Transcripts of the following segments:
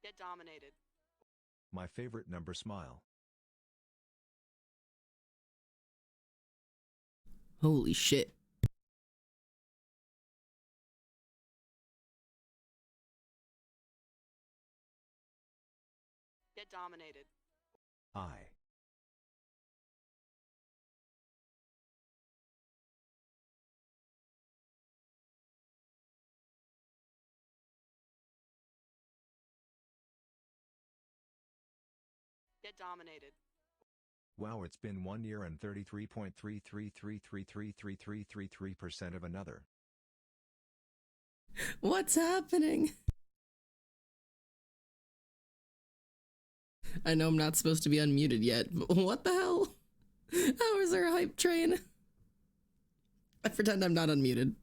Get dominated. My favorite number smile. Holy shit. Get dominated. I. Get dominated. Wow, it's been 1 year and 33.333333333% of another. What's happening? I know I'm not supposed to be unmuted yet, but what the hell? How is our hype train? I pretend I'm not unmuted.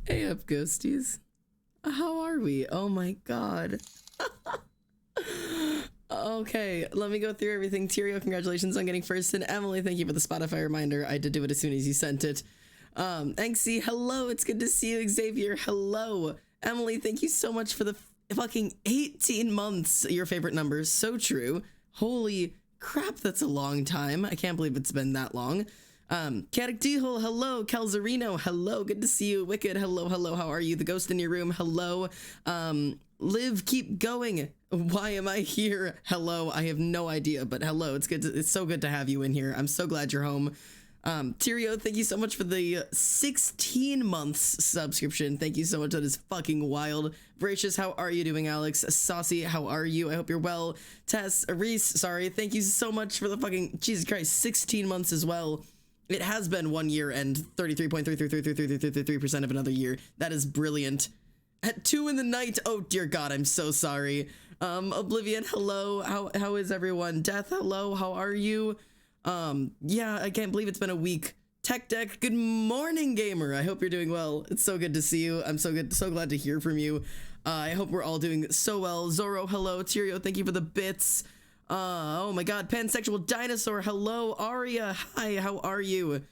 Hey up, ghosties. How are we? Oh my god. Okay, let me go through everything. Tyrio, congratulations on getting first, and Emily, thank you for the Spotify reminder. I did do it as soon as you sent it. Anxie, hello, it's good to see you. Xavier, hello. Emily, thank you so much for the fucking 18 months. Your favorite numbers, so true. Holy crap, that's a long time. I can't believe it's been that long. Katic Dihol, hello. Calzarino, hello. Good to see you. Wicked, hello, hello. How are you? The ghost in your room, hello. Live, keep going. Why am I here? Hello. I have no idea, but hello. It's so good to have you in here. I'm so glad you're home. Tyrio, thank you so much for the 16 months subscription. Thank you so much. That is fucking wild. Voracious, how are you doing, Alex? Saucy, how are you? I hope you're well. Tess, Reese, sorry. Thank you so much for the fucking, Jesus Christ, 16 months as well. It has been 1 year and 33.3333333% of another year. That is brilliant. At 2 in the night. Oh dear God, I'm so sorry. Oblivion, hello. How is everyone? Death, hello. How are you? Yeah, I can't believe it's been a week. Tech Deck, good morning, gamer. I hope you're doing well. It's so good to see you. I'm so glad to hear from you. I hope we're all doing so well. Zoro, hello. Tyrio, thank you for the bits. Oh my god, pansexual dinosaur, hello. Aria, hi, how are you?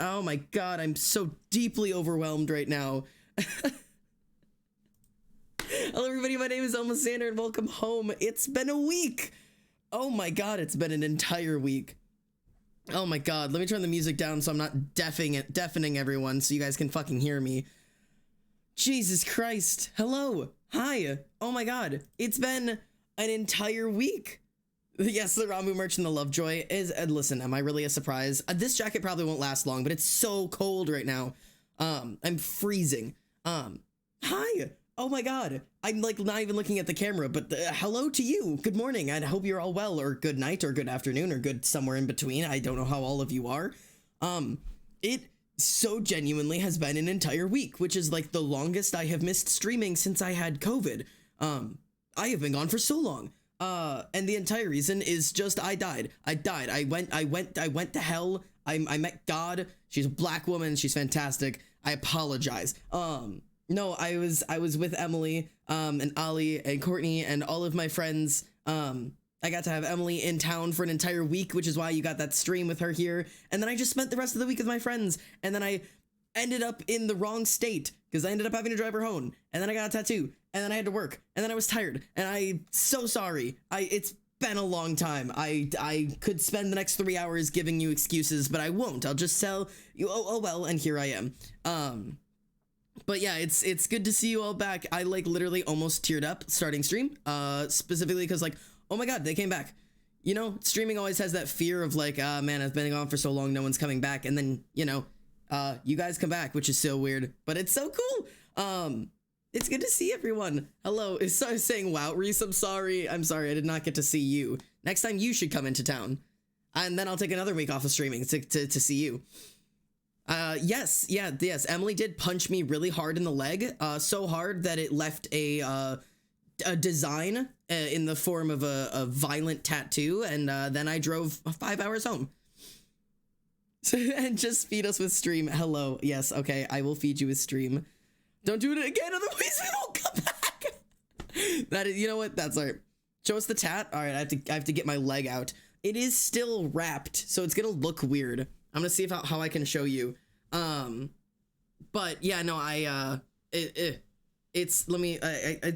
Oh my god, I'm so deeply overwhelmed right now. Hello everybody, my name is Elma Sander and welcome home. It's been a week. Oh my god, it's been an entire week. Oh my god, let me turn the music down so I'm not deafening everyone so you guys can fucking hear me. Jesus Christ, hello, hi, oh my god, it's been an entire week. Yes, the Ramu merch and the Lovejoy is, listen, am I really a surprise? This jacket probably won't last long, but it's so cold right now. I'm freezing. Hi, oh my god, I'm like not even looking at the camera, but hello to you. Good morning, I hope you're all well, or good night, or good afternoon, or good somewhere in between. I don't know how all of you are. It so genuinely has been an entire week, which is like the longest I have missed streaming since I had COVID. I have been gone for so long. And the entire reason is just I died. I went to hell. I met God. She's a black woman. She's fantastic. I apologize. No, I was with Emily, and Ali and Courtney and all of my friends. I got to have Emily in town for an entire week, which is why you got that stream with her here. And then I just spent the rest of the week with my friends. And then I ended up in the wrong state because I ended up having to drive her home. And then I got a tattoo. And then I had to work. And then I was tired. And I'm so sorry. It's been a long time. I could spend the next 3 hours giving you excuses, but I won't. I'll just tell you, oh well, and here I am. But yeah, it's good to see you all back. I like literally almost teared up starting stream, specifically because like, oh my god, they came back. you know, streaming always has that fear of like, ah, man, I've been gone for so long, no one's coming back. And then, you know, you guys come back, which is so weird, but it's so cool. It's good to see everyone. Hello. Is saying, wow, Reese, I'm sorry. I'm sorry. I did not get to see you. Next time you should come into town. And then I'll take another week off of streaming to see you. Yes. Emily did punch me really hard in the leg. So hard that it left a design in the form of a violent tattoo. And then I drove 5 hours home. And just feed us with stream. Hello. Yes. Okay. I will feed you with stream. Don't do it again. Otherwise we won't come back. That is, you know what? That's all right. Show us the tat. All right. I have to get my leg out. It is still wrapped, so it's going to look weird. I'm going to see how I can show you. But yeah, no, it's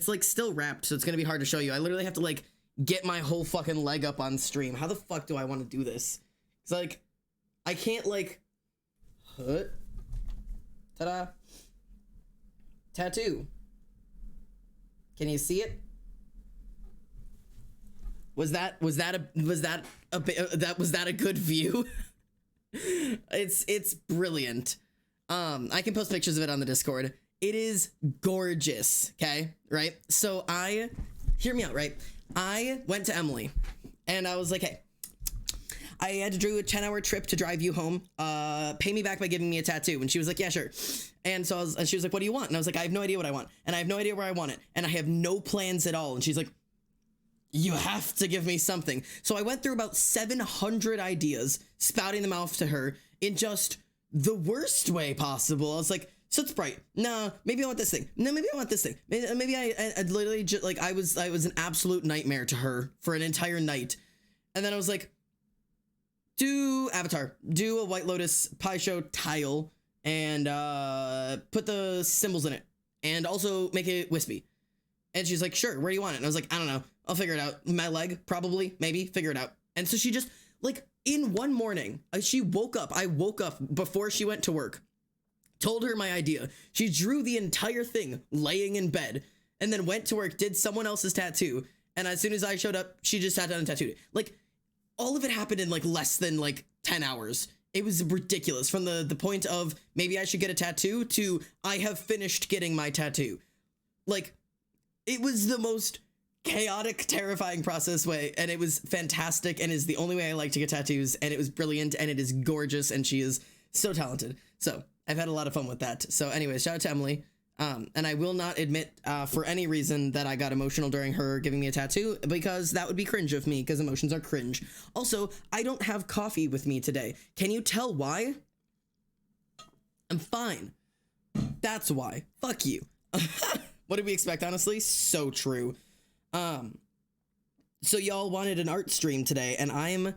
like still wrapped, so it's going to be hard to show you. I literally have to like get my whole fucking leg up on stream. How the fuck do I want to do this? It's like, I can't like, ta-da, tattoo. Can you see it? Was that a good view? It's brilliant. I can post pictures of it on the Discord. It is gorgeous. Okay, right? So hear me out, right? I went to Emily and I was like, hey, I had to do a 10-hour trip to drive you home. Pay me back by giving me a tattoo. And she was like, yeah, sure. And so she was like, what do you want? And I was like, I have no idea what I want. And I have no idea where I want it. And I have no plans at all. And she's like, you have to give me something. So I went through about 700 ideas, spouting them off to her in just the worst way possible. I was like, so it's bright. No, maybe I want this thing. No, maybe I want this thing. Maybe I literally just like, I was an absolute nightmare to her for an entire night. And then I was like, do Avatar, do a White Lotus Pi Show tile and put the symbols in it and also make it wispy. And she's like, sure, where do you want it? And I was like, I don't know. I'll figure it out. My leg, probably, maybe, figure it out. And so she just, like, in one morning, I woke up before she went to work, told her my idea. She drew the entire thing laying in bed and then went to work, did someone else's tattoo. And as soon as I showed up, she just sat down and tattooed it. Like, all of it happened in, like, less than, like, 10 hours. It was ridiculous from the point of maybe I should get a tattoo to I have finished getting my tattoo. Like, it was the most chaotic, terrifying process way, and it was fantastic, and is the only way I like to get tattoos, and it was brilliant, and it is gorgeous, and she is so talented. So I've had a lot of fun with that. So anyways, shout out to Emily. And I will not admit for any reason that I got emotional during her giving me a tattoo, because that would be cringe of me, because emotions are cringe. Also, I don't have coffee with me today. Can you tell why? I'm fine. That's why. Fuck you. What did we expect, honestly? So true. So y'all wanted an art stream today, and I'm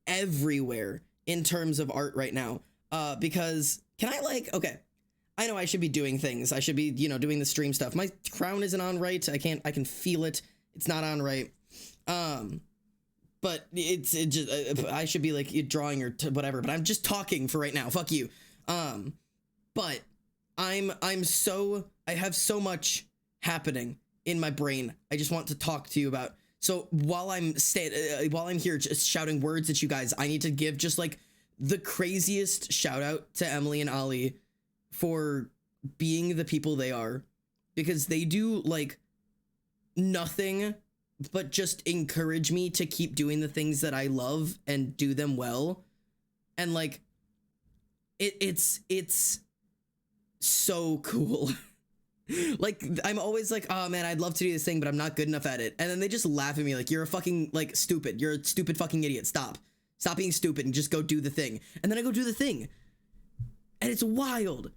everywhere in terms of art right now. Because can I okay, I know I should be doing things. I should be, you know, doing the stream stuff. My crown isn't on right. I can feel it. It's not on right. But it just, I should be like drawing or whatever, but I'm just talking for right now. Fuck you. But I have so much happening in my brain. I just want to talk to you about. So while I'm here just shouting words at you guys, I need to give just like the craziest shout out to Emily and Ollie for being the people they are, because they do like nothing but just encourage me to keep doing the things that I love and do them well. And like it's so cool. Like, I'm always like, oh man, I'd love to do this thing, but I'm not good enough at it. And then they just laugh at me like, you're a fucking, like, stupid. You're a stupid fucking idiot. Stop being stupid and just go do the thing. And then I go do the thing. And it's wild,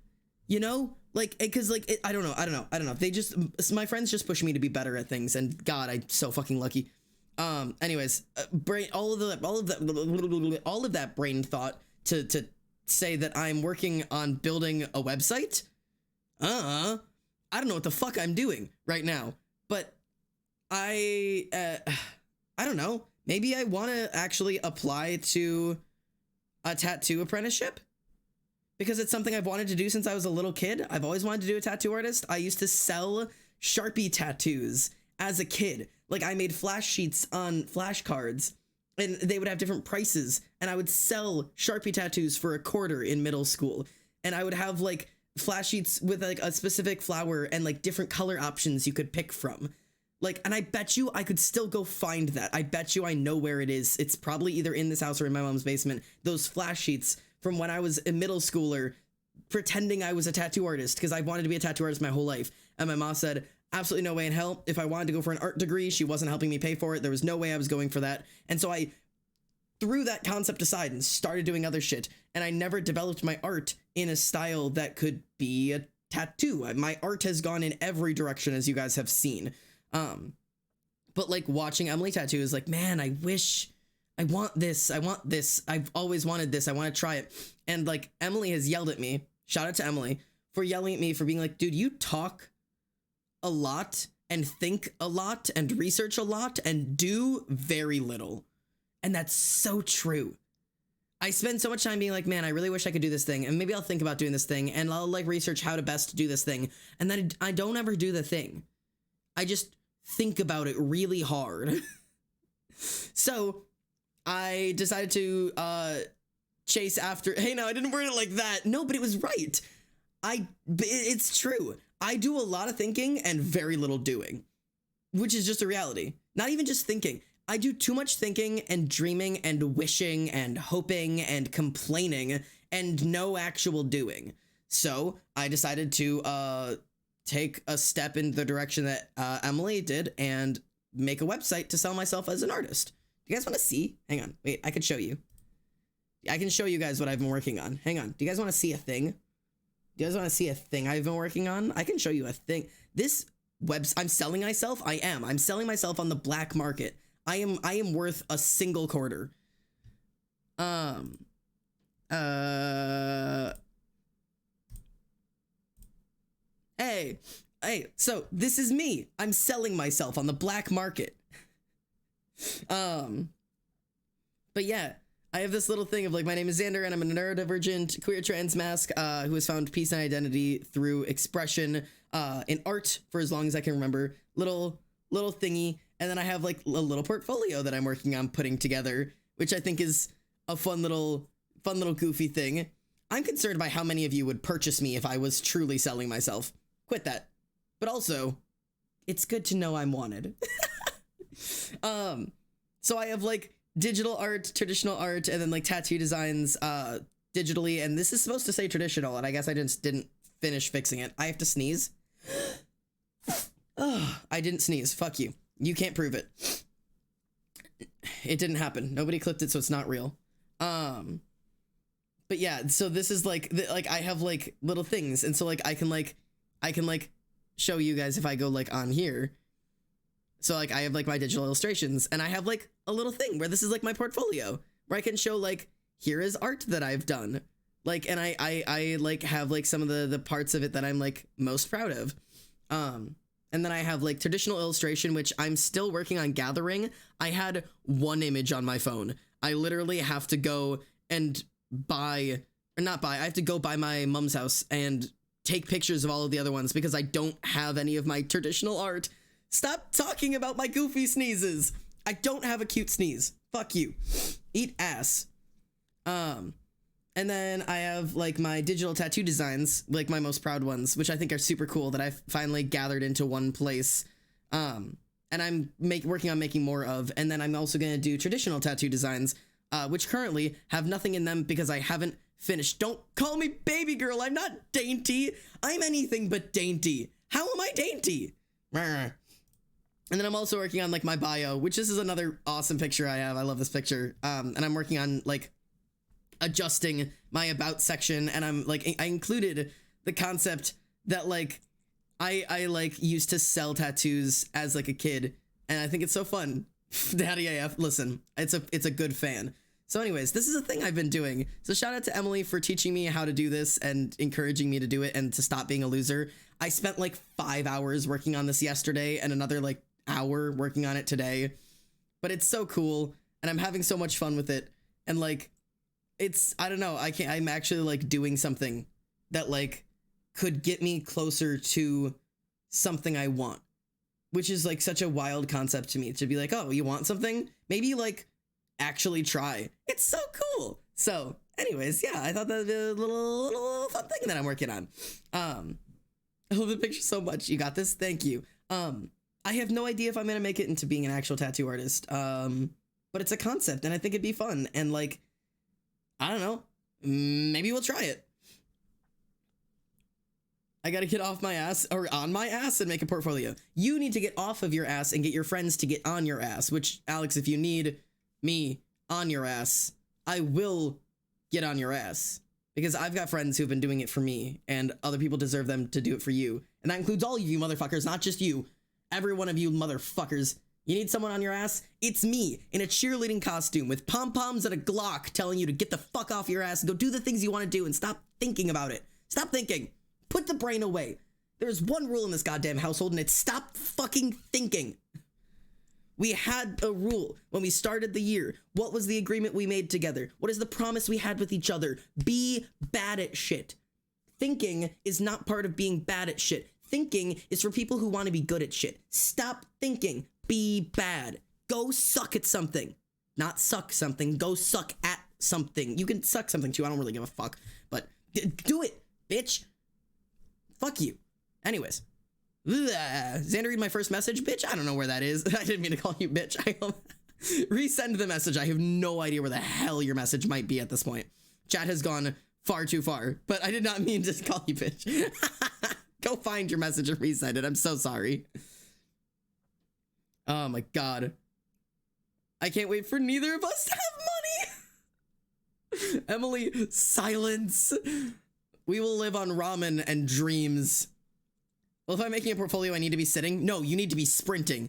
you know? Like, cause like, I don't know. They just, my friends just push me to be better at things. And God, I'm so fucking lucky. Anyways, all of that brain thought to say that I'm working on building a website. I don't know what the fuck I'm doing right now, but I don't know. Maybe I want to actually apply to a tattoo apprenticeship, because it's something I've wanted to do since I was a little kid. I've always wanted to do a tattoo artist. I used to sell Sharpie tattoos as a kid. Like, I made flash sheets on flashcards and they would have different prices, and I would sell Sharpie tattoos for $0.25 in middle school, and I would have like flash sheets with like a specific flower and like different color options you could pick from. Like, and I bet you I could still go find that. I bet you I know where it is. It's probably either in this house or in my mom's basement. Those flash sheets from when I was a middle schooler pretending I was a tattoo artist, because I wanted to be a tattoo artist my whole life. And my mom said, absolutely no way in hell. If I wanted to go for an art degree, she wasn't helping me pay for it. There was no way I was going for that. And so I threw that concept aside and started doing other shit. And I never developed my art in a style that could be a tattoo. My art has gone in every direction, as you guys have seen. But like watching Emily tattoo is like, man, I wish I want this. I've always wanted this. I want to try it. And like Emily has yelled at me. Shout out to Emily for yelling at me for being like, dude, you talk a lot and think a lot and research a lot and do very little. And that's so true. I spend so much time being like, man, I really wish I could do this thing. And maybe I'll think about doing this thing and I'll like research how to best do this thing. And then I don't ever do the thing. I just think about it really hard. So I decided to chase after, hey, no, I didn't word it like that. No, but it was right. It's true. I do a lot of thinking and very little doing, which is just a reality. Not even just thinking. I do too much thinking and dreaming and wishing and hoping and complaining and no actual doing. So I decided to take a step in the direction that Emily did and make a website to sell myself as an artist. Do you guys want to see? Hang on. Wait, I could show you. I can show you guys what I've been working on. Hang on. Do you guys want to see a thing? Do you guys want to see a thing I've been working on? I can show you a thing. This I'm selling myself. I'm selling myself on the black market. I am worth a single quarter. Hey, so this is me. I'm selling myself on the black market. But yeah, I have this little thing of like, my name is Xander and I'm a neurodivergent queer trans mask who has found peace and identity through expression in art for as long as I can remember. Little thingy. And then I have like a little portfolio that I'm working on putting together, which I think is a fun little goofy thing. I'm concerned by how many of you would purchase me if I was truly selling myself. Quit that. But also, it's good to know I'm wanted. So I have like digital art, traditional art, and then like tattoo designs digitally. And this is supposed to say traditional, and I guess I just didn't finish fixing it. I have to sneeze. Oh, I didn't sneeze. Fuck you. You can't prove it. It didn't happen. Nobody clipped it, so it's not real. But yeah, so this is like I have like little things, and so like I can show you guys if I go like on here. So like I have like my digital illustrations, and I have like a little thing where this is like my portfolio where I can show like, here is art that I've done. Like, and I like have like some of the parts of it that I'm like most proud of. And then I have like traditional illustration, which I'm still working on gathering. I had one image on my phone. I literally have to go and I have to go by my mom's house and take pictures of all of the other ones because I don't have any of my traditional art. Stop talking about my goofy sneezes. I don't have a cute sneeze. Fuck you. Eat ass. And then I have like my digital tattoo designs, like my most proud ones, which I think are super cool that I've finally gathered into one place. And I'm working on making more of. And then I'm also going to do traditional tattoo designs, which currently have nothing in them because I haven't finished. Don't call me baby girl. I'm not dainty. I'm anything but dainty. How am I dainty? And then I'm also working on like my bio, which this is another awesome picture I have. I love this picture. And I'm working on like adjusting my about section, and I'm like, I included the concept that like I like used to sell tattoos as like a kid, and I think it's so fun. Daddy AF, listen, it's a good fan. So anyways, this is a thing I've been doing. So shout out to Emily for teaching me how to do this and encouraging me to do it and to stop being a loser. I spent like 5 hours working on this yesterday and another like hour working on it today, but it's so cool and I'm having so much fun with it. And like, I don't know, I'm actually like doing something that like could get me closer to something I want, which is like such a wild concept to me, to be like, oh, you want something? Maybe like actually try. It's so cool. So anyways, yeah, I thought that was a little fun thing that I'm working on. I love the picture so much. You got this? Thank you. I have no idea if I'm gonna make it into being an actual tattoo artist. But it's a concept and I think it'd be fun. And like, I don't know, maybe we'll try it. I gotta get off my ass or on my ass and make a portfolio. You need to get off of your ass and get your friends to get on your ass, which, Alex, if you need me on your ass, I will get on your ass because I've got friends who've been doing it for me and other people deserve them to do it for you. And that includes all of you motherfuckers, not just you. Every one of you motherfuckers. You need someone on your ass? It's me in a cheerleading costume with pom-poms and a Glock telling you to get the fuck off your ass and go do the things you want to do and stop thinking about it. Stop thinking. Put the brain away. There's one rule in this goddamn household and it's stop fucking thinking. We had a rule when we started the year. What was the agreement we made together? What is the promise we had with each other? Be bad at shit. Thinking is not part of being bad at shit. Thinking is for people who want to be good at shit. Stop thinking. Be bad. Go suck at something. Not suck something. Go suck at something. You can suck something too. I don't really give a fuck. But do it, bitch. Fuck you. Anyways. Xander, read my first message? Bitch, I don't know where that is. I didn't mean to call you bitch. Resend the message. I have no idea where the hell your message might be at this point. Chat has gone far too far. But I did not mean to call you bitch. Go find your message and resend it. I'm so sorry. Oh my god. I can't wait for neither of us to have money. Emily, silence. We will live on ramen and dreams. Well, if I'm making a portfolio, I need to be sitting. No, you need to be sprinting.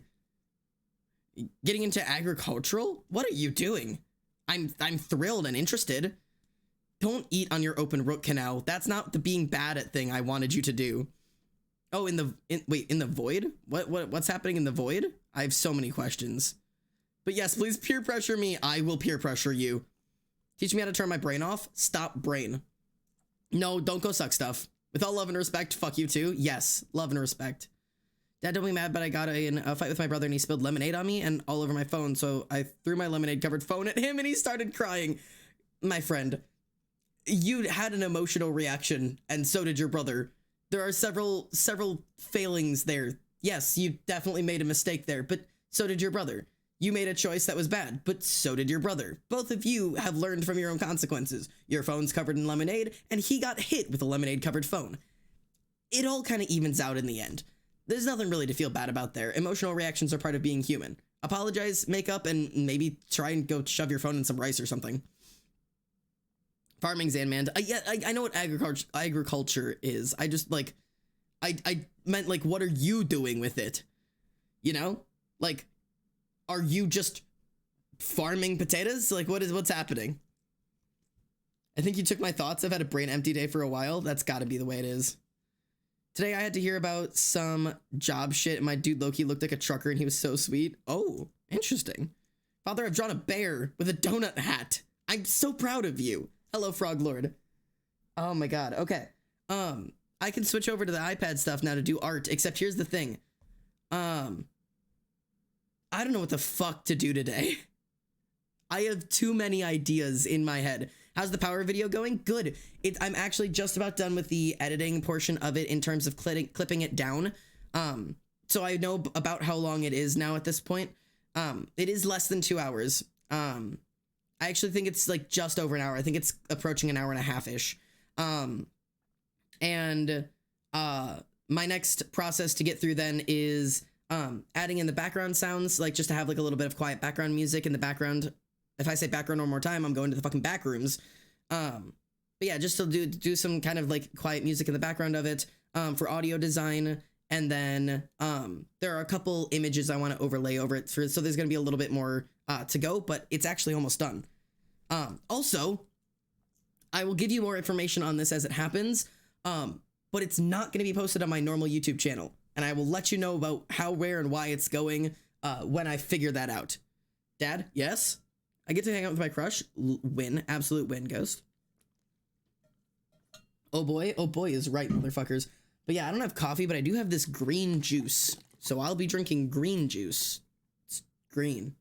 Getting into agricultural? What are you doing? I'm thrilled and interested. Don't eat on your open root canal. That's not the being bad at thing I wanted you to do. Oh, in the void? What's happening in the void? I have so many questions. But yes, please peer pressure me. I will peer pressure you. Teach me how to turn my brain off. Stop brain. No, don't go suck stuff. With all love and respect, fuck you too. Yes, love and respect. Dad, don't be mad, but I got in a fight with my brother and he spilled lemonade on me and all over my phone. So I threw my lemonade covered phone at him and he started crying. My friend, you had an emotional reaction and so did your brother. There are several failings there. Yes, you definitely made a mistake there, but so did your brother. You made a choice that was bad, but so did your brother. Both of you have learned from your own consequences. Your phone's covered in lemonade, and he got hit with a lemonade-covered phone. It all kind of evens out in the end. There's nothing really to feel bad about there. Emotional reactions are part of being human. Apologize, make up, and maybe try and go shove your phone in some rice or something. Farming, Zanman. I know what agriculture is. I just, like, I meant, like, what are you doing with it? You know? Like, are you just farming potatoes? Like, what's happening? I think you took my thoughts. I've had a brain empty day for a while. That's got to be the way it is. Today I had to hear about some job shit and my dude Loki looked like a trucker and he was so sweet. Oh, interesting. Father, I've drawn a bear with a donut hat. I'm so proud of you. Hello, Frog Lord. Oh my god. Okay. I can switch over to the iPad stuff now to do art, except here's the thing. I don't know what the fuck to do today. I have too many ideas in my head. How's the power video going? Good. I'm actually just about done with the editing portion of it in terms of clipping it down. So I know about how long it is now at this point. It is less than 2 hours. I actually think it's like just over an hour. I think it's approaching an hour and a half-ish. My next process to get through then is adding in the background sounds, like just to have like a little bit of quiet background music in the background. If I say background one more time, I'm going to the fucking back rooms. But yeah, just to do some kind of like quiet music in the background of it for audio design. And then there are a couple images I want to overlay over it. So there's going to be a little bit more to go, but it's actually almost done. Also, I will give you more information on this as it happens, but it's not going to be posted on my normal YouTube channel. And I will let you know about how, where, and why it's going when I figure that out. Dad, yes? I get to hang out with my crush. Win. Absolute win, Ghost. Oh boy is right, motherfuckers. But yeah, I don't have coffee, but I do have this green juice. So I'll be drinking green juice. It's green.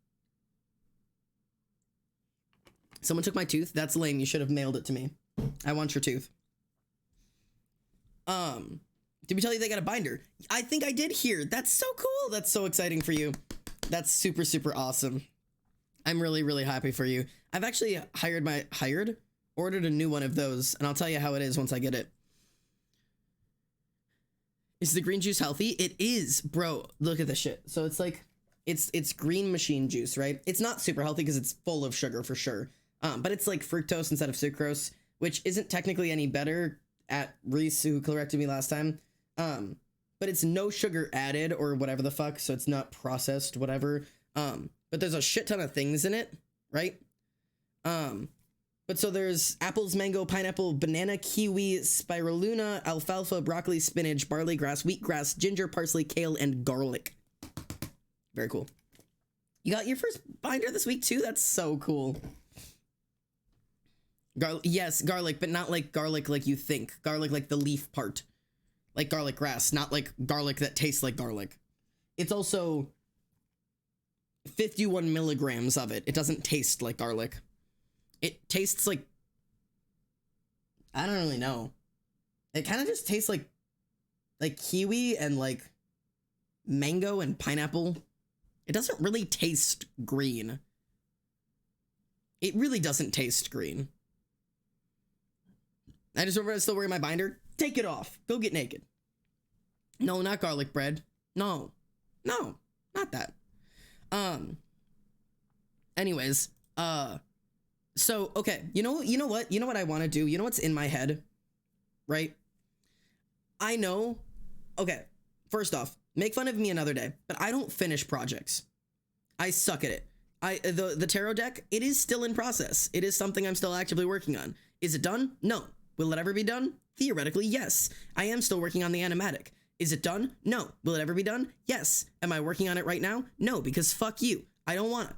Someone took my tooth. That's lame. You should have mailed it to me. I want your tooth. Did we tell you they got a binder? I think I did hear. That's so cool. That's so exciting for you. That's super, super awesome. I'm really, really happy for you. I've actually ordered a new one of those, and I'll tell you how it is once I get it. Is the green juice healthy? It is, bro. Look at this shit. So it's like, it's green machine juice, right? It's not super healthy because it's full of sugar for sure. But it's like fructose instead of sucrose, which isn't technically any better at Reese, who corrected me last time. But it's no sugar added or whatever the fuck, so it's not processed, whatever. But there's a shit ton of things in it, right? But so there's apples, mango, pineapple, banana, kiwi, spirulina, alfalfa, broccoli, spinach, barley grass, wheatgrass, ginger, parsley, kale, and garlic. Very cool. You got your first binder this week too? That's so cool. Yes, garlic, but not like garlic like you think. Garlic like the leaf part. Like garlic grass, not like garlic that tastes like garlic. It's also 51 milligrams of it. It doesn't taste like garlic. It tastes like, I don't really know. It kind of just tastes like kiwi and like mango and pineapple. It doesn't really taste green. It really doesn't taste green. I just remember I still wearing my binder. Take it off. Go get naked. No, not garlic bread. No, not that. Anyways, so, okay, you know what I want to do? You know what's in my head, right? I know, okay, first off, make fun of me another day, but I don't finish projects. I suck at it. The tarot deck, it is still in process. It is something I'm still actively working on. Is it done? No. Will it ever be done? Theoretically, yes. I am still working on the animatic. Is it done? No. Will it ever be done? Yes. Am I working on it right now? No, because fuck you. I don't want to.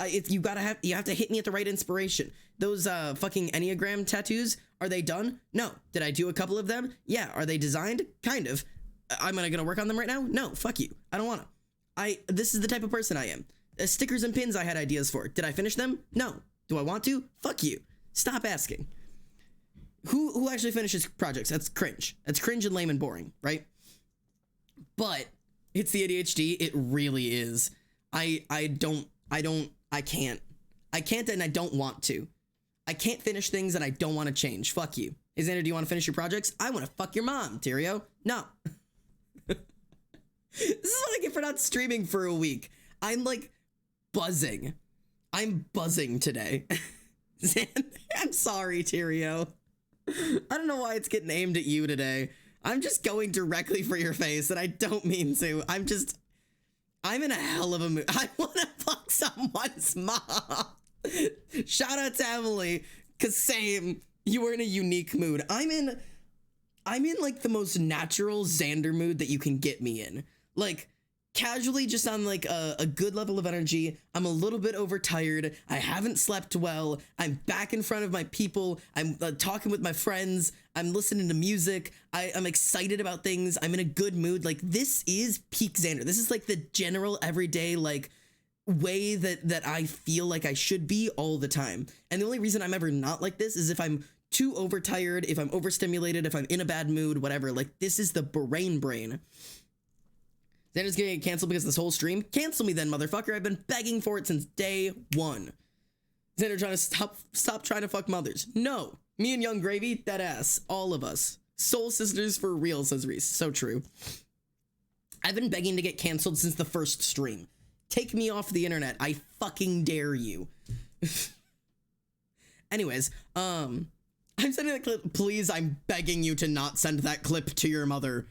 You have to hit me at the right inspiration. Those fucking Enneagram tattoos, are they done? No. Did I do a couple of them? Yeah. Are they designed? Kind of. Am I gonna work on them right now? No. Fuck you. I don't want to. This is the type of person I am. Stickers and pins I had ideas for. Did I finish them? No. Do I want to? Fuck you. Stop asking. Who actually finishes projects? That's cringe. That's cringe and lame and boring, right? But it's the ADHD. It really is. I can't and I don't want to. I can't finish things that I don't want to change. Fuck you. Hey Xander, do you want to finish your projects? I want to fuck your mom, Tyrio. No. This is what I get for not streaming for a week. I'm like buzzing. I'm buzzing today. I'm sorry, Tyrio. I don't know why it's getting aimed at you today. I'm just going directly for your face, and I don't mean to. I'm in a hell of a mood. I want to fuck someone's mom. Shout out to Emily, cause same. You were in a unique mood. I'm in like the most natural Xander mood that you can get me in. Like casually, just on like a good level of energy. I'm a little bit overtired. I haven't slept well. I'm back in front of my people. I'm talking with my friends. I'm listening to music. I'm excited about things. I'm in a good mood. Like this is peak Xander. This is like the general everyday like way that I feel like I should be all the time. And the only reason I'm ever not like this is if I'm too overtired, if I'm overstimulated, if I'm in a bad mood, whatever. Like this is the brain. Xander's gonna get canceled because of this whole stream? Cancel me then, motherfucker. I've been begging for it since day one. Xander trying to stop trying to fuck mothers. No. Me and Young Gravy, that ass. All of us. Soul sisters for real, says Reese. So true. I've been begging to get canceled since the first stream. Take me off the internet. I fucking dare you. Anyways, I'm sending that clip. Please, I'm begging you to not send that clip to your mother.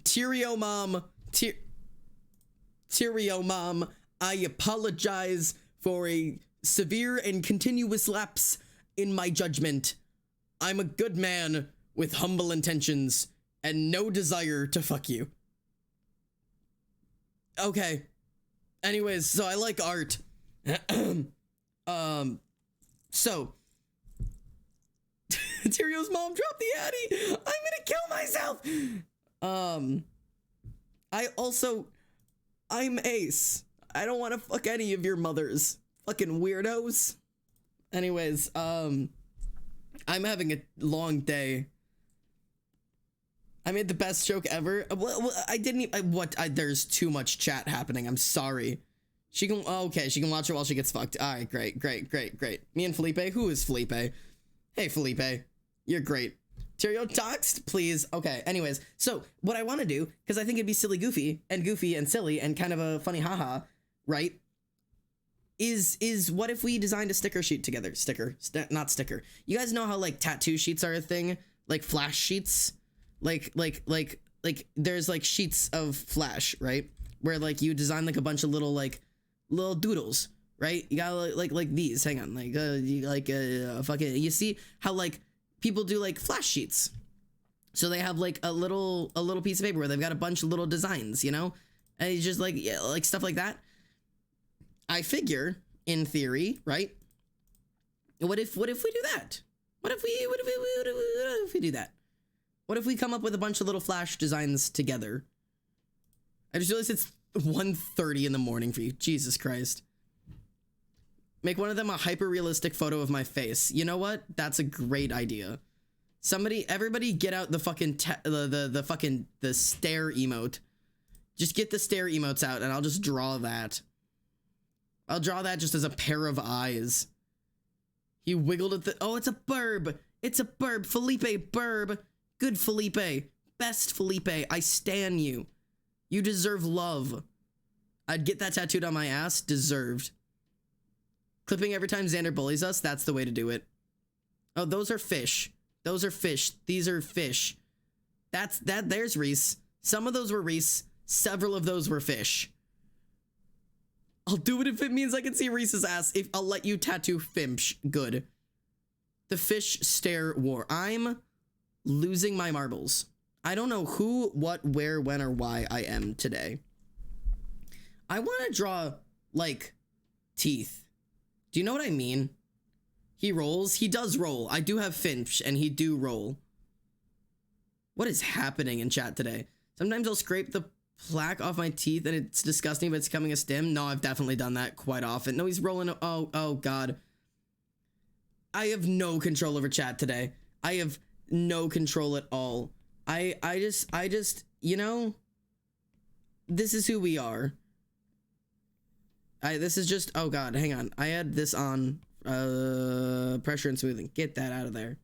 Tyrio mom, I apologize for a severe and continuous lapse in my judgment. I'm a good man with humble intentions and no desire to fuck you. Okay. Anyways, so I like art. So Tyrio's mom dropped the Addy. I'm gonna kill myself. I'm Ace. I don't want to fuck any of your mothers. Fucking weirdos. Anyways, I'm having a long day. I made the best joke ever. Well, I didn't even, there's too much chat happening. I'm sorry. She can, okay, she can watch it while she gets fucked. All right, great. Me and Felipe, who is Felipe? Hey, Felipe, you're great. Tyrio doxed, please. Okay, anyways, so what I want to do, because I think it'd be goofy and silly and kind of a funny haha, right? Is what if we designed a sticker sheet together? Not sticker. You guys know how like tattoo sheets are a thing? Like flash sheets? Like there's like sheets of flash, right? Where like you design like a bunch of little doodles, right? You got like these. Hang on, fucking. You see how like people do like flash sheets? So they have like a little piece of paper where they've got a bunch of little designs, you know, and it's just like like stuff like that. I figure, in theory, right? What if we do that? What if we do that? What if we come up with a bunch of little flash designs together? I just realized it's 1:30 in the morning for you. Jesus Christ. Make one of them a hyper-realistic photo of my face. You know what? That's a great idea. Everybody get out the fucking, the stare emote. Just get the stare emotes out and I'll just draw that. I'll draw that just as a pair of eyes. He wiggled at the, oh, it's a burb. It's a burb. Felipe, burb. Good Felipe. Best Felipe. I stan you. You deserve love. I'd get that tattooed on my ass. Deserved. Clipping every time Xander bullies us. That's the way to do it. Oh, those are fish. Those are fish. These are fish. There's Reese. Some of those were Reese. Several of those were fish. I'll do it if it means I can see Reese's ass. If I'll let you tattoo Fimsh. Good. The fish stare war. I'm losing my marbles. I don't know who, what, where, when, or why I am today. I want to draw, like, teeth. Do you know what I mean? He rolls. He does roll. I do have Finch, and he do roll. What is happening in chat today? Sometimes I'll scrape the plaque off my teeth, and it's disgusting, but it's becoming a stim. No, I've definitely done that quite often. No, he's rolling. Oh, God. I have no control over chat today. I have no control at all. I just, you know, this is who we are. This is just, oh God, hang on. I had this on, pressure and smoothing. Get that out of there.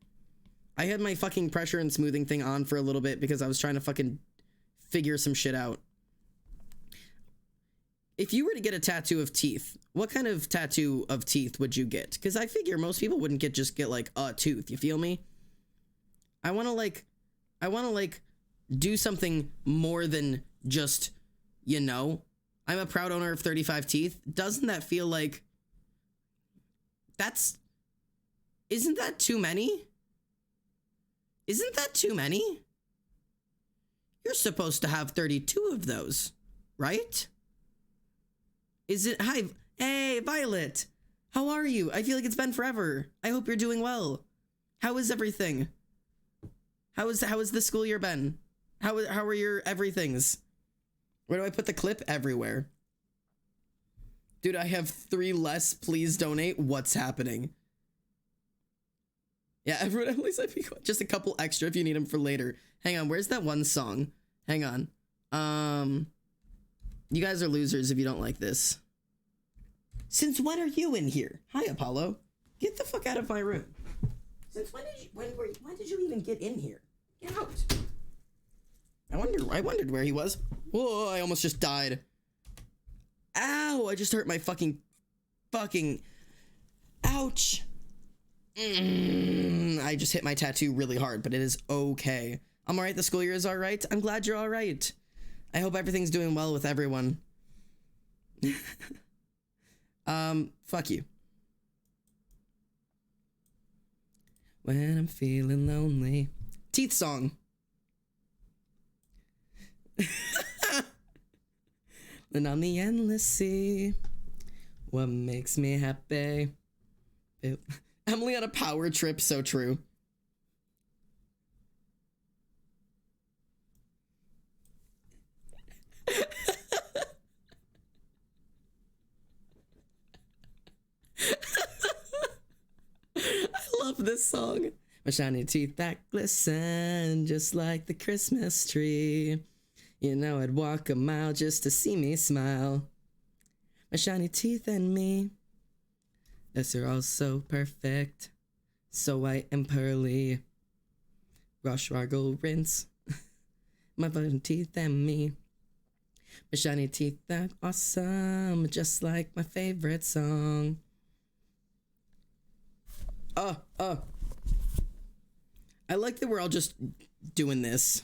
I had my fucking pressure and smoothing thing on for a little bit because I was trying to fucking figure some shit out. If you were to get a tattoo of teeth, what kind of tattoo of teeth would you get? Because I figure most people wouldn't just get like a tooth. You feel me? I want to do something more than just, you know, I'm a proud owner of 35 teeth. Doesn't that feel like isn't that too many? Isn't that too many? You're supposed to have 32 of those, right? Is it? Hi, hey, Violet. How are you? I feel like it's been forever. I hope you're doing well. How is everything? How is the school year been? How are your everythings? Where do I put the clip? Everywhere. Dude, I have 3 less. Please donate. What's happening? Yeah, everyone at least just a couple extra if you need them for later. Hang on, where's that one song? Hang on. You guys are losers if you don't like this. Since when are you in here? Hi, Apollo. Get the fuck out of my room. Since when did you even get in here? Get out. I wondered where he was. Whoa, I almost just died. Ow, I just hurt my fucking ouch. I just hit my tattoo really hard, but it is okay. I'm alright, the school year is alright. I'm glad you're alright. I hope everything's doing well with everyone. Fuck you. When I'm feeling lonely. Teeth song. And on the endless sea, what makes me happy? Emily on a power trip, so true. this song. My shiny teeth that glisten just like the Christmas tree. You know I'd walk a mile just to see me smile. My shiny teeth and me. Yes, they're all so perfect. So white and pearly. Brush, gargle, rinse. My fucking teeth and me. My shiny teeth that awesome. Just like my favorite song. I like that we're all just doing this.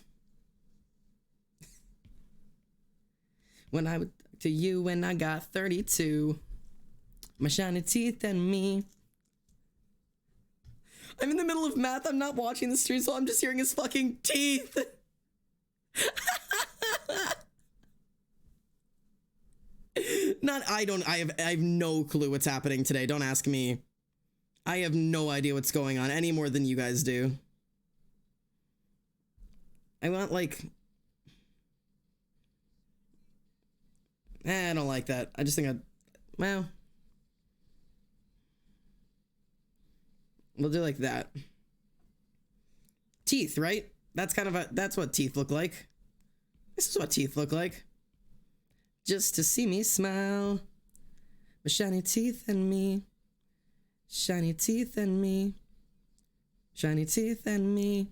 When I would to you when I got 32. My shiny teeth and me. I'm in the middle of math. I'm not watching the stream, so I'm just hearing his fucking teeth. I have no clue what's happening today. Don't ask me. I have no idea what's going on any more than you guys do. I want like I don't like that. I just think well, we'll do like that. Teeth, right? That's kind of that's what teeth look like. This is what teeth look like. Just to see me smile. My shiny teeth and me. Shiny teeth and me. Shiny teeth and me.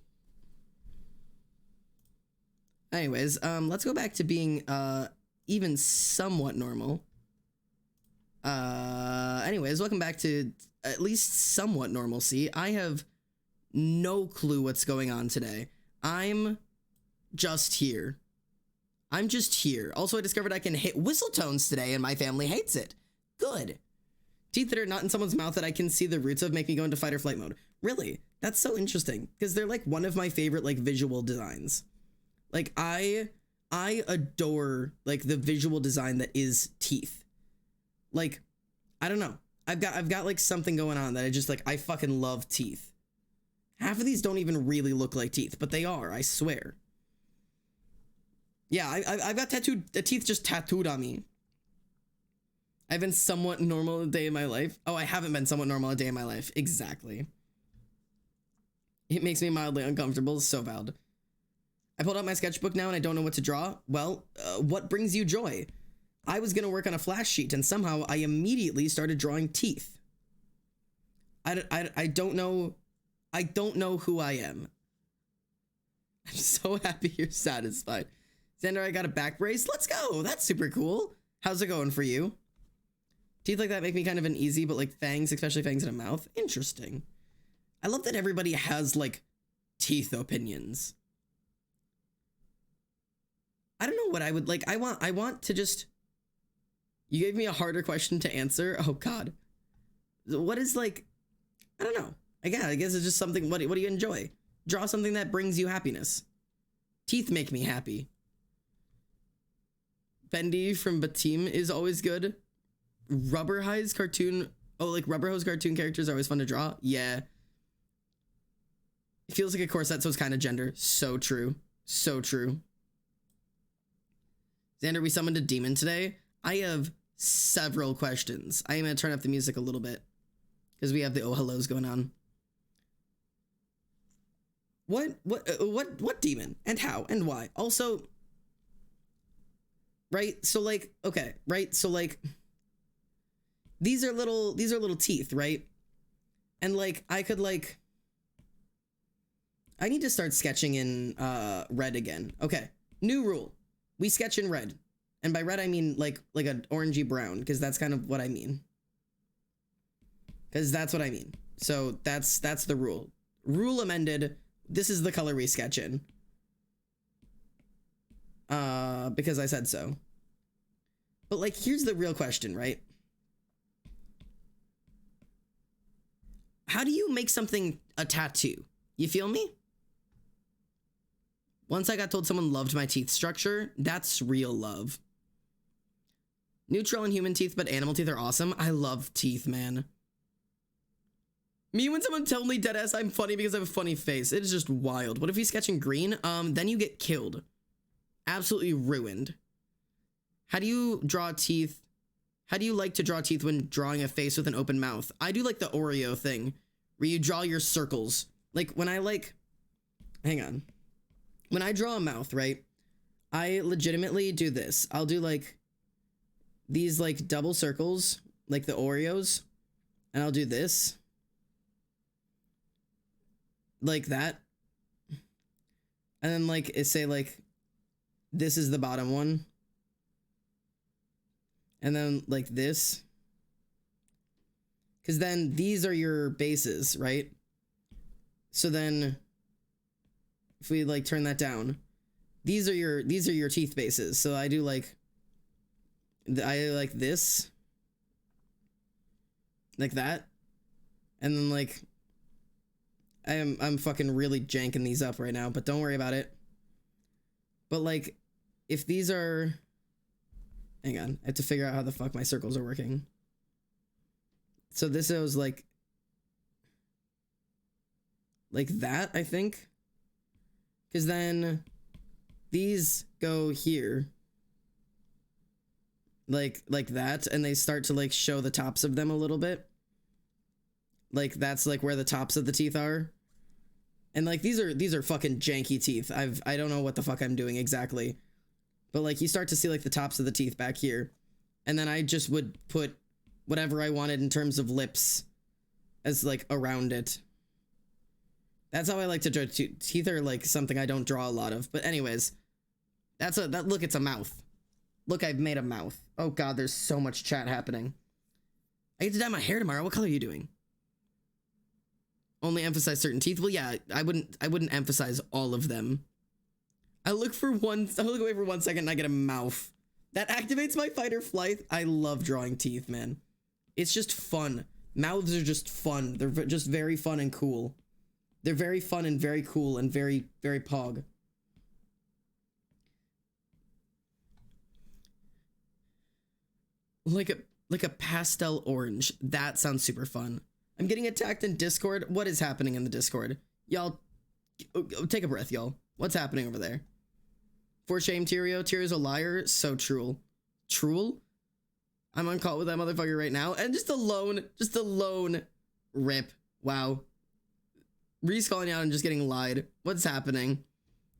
Anyways, let's go back to being even somewhat normal. Anyways, welcome back to at least somewhat normalcy. I have no clue what's going on today. I'm just here. I'm just here. Also, I discovered I can hit whistle tones today, and my family hates it. Good. Teeth that are not in someone's mouth that I can see the roots of make me go into fight or flight mode. Really? That's so interesting, because they're like one of my favorite like visual designs. Like I adore like the visual design that is teeth. Like, I don't know. I've got like something going on that I just like, I fucking love teeth. Half of these don't even really look like teeth, but they are, I swear. Yeah, I've got teeth just tattooed on me. I've been somewhat normal a day in my life. Oh, I haven't been somewhat normal a day in my life. Exactly. It makes me mildly uncomfortable. It's so valid. I pulled out my sketchbook now and I don't know what to draw. Well, what brings you joy? I was going to work on a flash sheet and somehow I immediately started drawing teeth. I don't know. I don't know who I am. I'm so happy you're satisfied. Xander, I got a back brace. Let's go. That's super cool. How's it going for you? Teeth like that make me kind of uneasy, but like fangs, especially fangs in a mouth. Interesting. I love that everybody has like teeth opinions. I don't know what I would like. I want to just, you gave me a harder question to answer. Oh God. What is like, I don't know. I guess it's just something, what do you enjoy? Draw something that brings you happiness. Teeth make me happy. Bendy from Batim is always good. Rubber Hose cartoon. Oh, like Rubber Hose cartoon characters are always fun to draw. Yeah. It feels like a corset, so it's kind of gender. So true. So true. Xander, we summoned a demon today. I have several questions. I am going to turn up the music a little bit because we have the oh hellos going on. What demon and how and why? Also, right? So like, okay, right? So like, these are little teeth, right? And like, I could like, I need to start sketching in red again. Okay, new rule. We sketch in red. And by red, I mean like an orangey brown, because that's kind of what I mean. Because that's what I mean. So that's the rule. Rule amended. This is the color we sketch in. Because I said so. But like, here's the real question, right? How do you make something a tattoo? You feel me? Once I got told someone loved my teeth structure, that's real love. Neutral and human teeth, but animal teeth are awesome. I love teeth, man. Me, when someone tells me deadass I'm funny because I have a funny face, it is just wild. What if he's sketching green? Then you get killed. Absolutely ruined. How do you draw teeth? How do you like to draw teeth when drawing a face with an open mouth? I do like the Oreo thing. where you draw your circles. Like when hang on. When I draw a mouth, right? I legitimately do this. I'll do like these like double circles, like the Oreos, and I'll do this. Like that. And then like say like this is the bottom one. And then like this. Because then these are your bases, right? So then if we like turn that down, these are your teeth bases. So I do like this, like that, and then like I'm fucking really janking these up right now, but don't worry about it. But like if these are, hang on, I have to figure out how the fuck my circles are working. So this is like that, I think. Because then these go here. Like that, and they start to like show the tops of them a little bit. Like that's like where the tops of the teeth are. And like these are fucking janky teeth. I don't know what the fuck I'm doing exactly. But like you start to see like the tops of the teeth back here. And then I just would put whatever I wanted in terms of lips as like around it. That's how I like to draw. Teeth are like something I don't draw a lot of. But anyways, look, it's a mouth. Look, I've made a mouth. Oh god, there's so much chat happening. I get to dye my hair tomorrow. What color are you doing? Only emphasize certain teeth? Well, yeah, I wouldn't emphasize all of them. I look away for 1 second and I get a mouth. That activates my fight or flight. I love drawing teeth, man. It's just fun. Mouths are just fun. They're just very fun and cool. They're very fun and very cool and very, very pog. Like a pastel orange. That sounds super fun. I'm getting attacked in Discord. What is happening in the Discord? Y'all, take a breath, y'all. What's happening over there? For shame, Tyrio. Tyrio's a liar. So true. Truel? I'm on call with that motherfucker right now. And just a lone rip. Wow. Reese calling out and just getting lied. What's happening?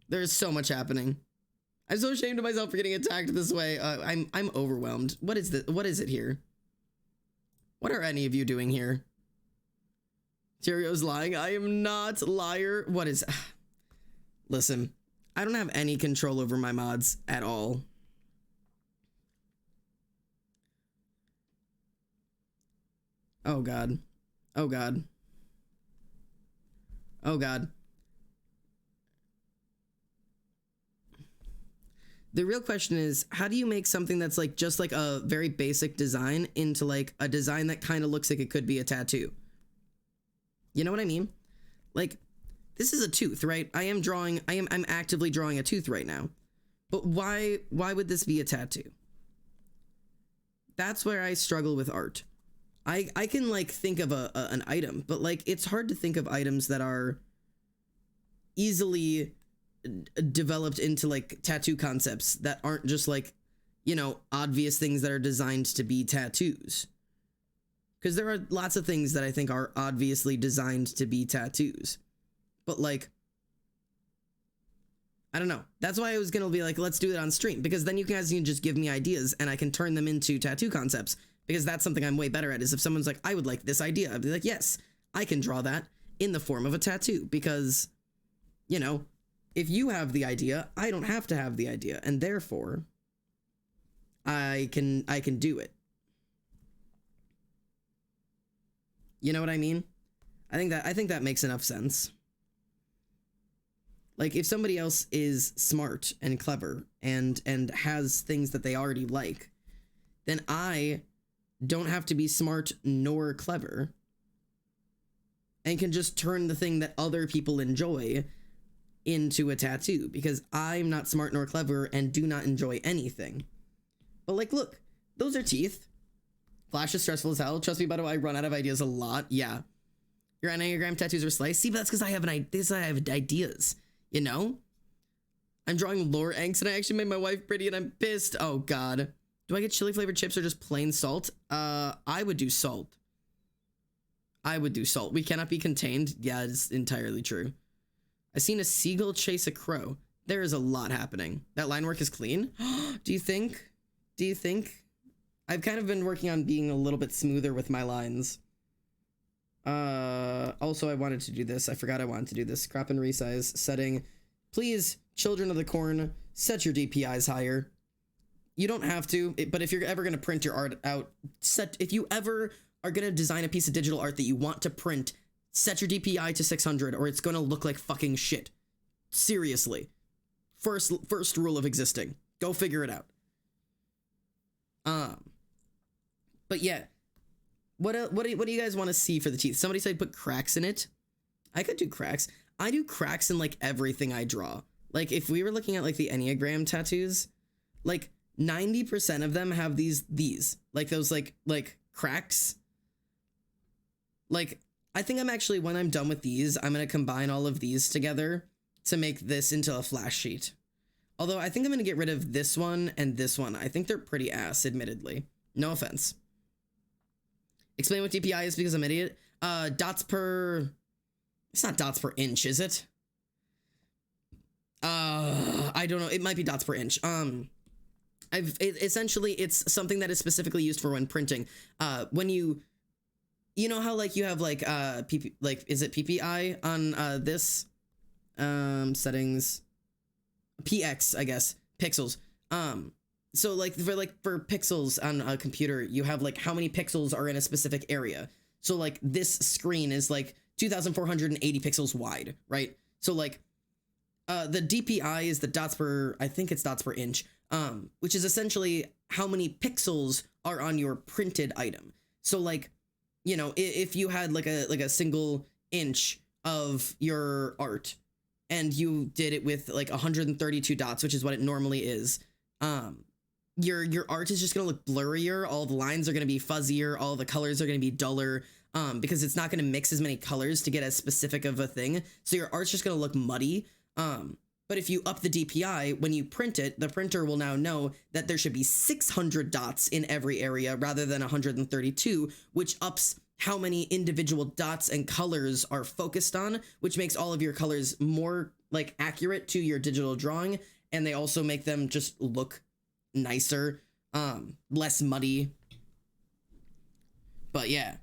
There's so much happening. I'm so ashamed of myself for getting attacked this way. I'm overwhelmed. What is it here? What are any of you doing here? Tyrio's lying. I am not, liar. What is... Listen, I don't have any control over my mods at all. Oh god. Oh god. Oh god. The real question is, how do you make something that's like just like a very basic design into like a design that kind of looks like it could be a tattoo? You know what I mean? Like, this is a tooth, right? I'm actively drawing a tooth right now. But why would this be a tattoo? That's where I struggle with art. I can like think of an item, but like it's hard to think of items that are easily developed into like tattoo concepts that aren't just like, you know, obvious things that are designed to be tattoos. Because there are lots of things that I think are obviously designed to be tattoos. But like, I don't know. That's why I was going to be like, let's do it on stream. Because then you guys can just give me ideas and I can turn them into tattoo concepts. Because that's something I'm way better at, is if someone's like, I would like this idea, I'd be like, yes, I can draw that in the form of a tattoo. Because, you know, if you have the idea, I don't have to have the idea. And therefore, I can do it. You know what I mean? I think that makes enough sense. Like, if somebody else is smart and clever and has things that they already like, then I don't have to be smart nor clever and can just turn the thing that other people enjoy into a tattoo, because I'm not smart nor clever and do not enjoy anything. But like, look, those are teeth. Flash is stressful as hell. Trust me, by the way, I run out of ideas a lot. Yeah. Your Enneagram tattoos are sliced. See, but that's because I have ideas, you know? I'm drawing lore angst and I actually made my wife pretty and I'm pissed. Oh god. Do I get chili flavored chips or just plain salt? I would do salt. I would do salt. We cannot be contained. Yeah, it's entirely true. I seen a seagull chase a crow. There is a lot happening. That line work is clean. Do you think? Do you think? I've kind of been working on being a little bit smoother with my lines. Also, I wanted to do this. I forgot I wanted to do this. Crop and resize setting. Please, children of the corn, set your DPIs higher. You don't have to, but if you're ever going to print your art out, if you ever are going to design a piece of digital art that you want to print, set your DPI to 600 or it's going to look like fucking shit. Seriously. First rule of existing. Go figure it out. But yeah. What do you guys want to see for the teeth? Somebody said put cracks in it. I could do cracks. I do cracks in like everything I draw. Like if we were looking at like the Enneagram tattoos, like 90% of them have these like those like cracks. Like I think I'm actually, when I'm done with these, I'm going to combine all of these together to make this into a flash sheet. Although I think I'm going to get rid of this one and this one. I think they're pretty ass, admittedly. No offense. Explain what DPI is because I'm an idiot. Dots per... It's not dots per inch, is it? I don't know. It might be dots per inch. Essentially, it's something that is specifically used for when printing. When you know how like you have like is it PPI on this settings, PX, I guess, pixels. So like for pixels on a computer, you have like how many pixels are in a specific area. So like this screen is like 2,480 pixels wide, right? So like the DPI is the dots per, I think it's dots per inch, which is essentially how many pixels are on your printed item. So like, you know, if you had like a single inch of your art and you did it with like 132 dots, which is what it normally is, your art is just going to look blurrier. All the lines are going to be fuzzier. All the colors are going to be duller, because it's not going to mix as many colors to get as specific of a thing. So your art's just going to look muddy. But if you up the DPI, when you print it, the printer will now know that there should be 600 dots in every area rather than 132, which ups how many individual dots and colors are focused on, which makes all of your colors more like accurate to your digital drawing. And they also make them just look nicer, less muddy. But yeah,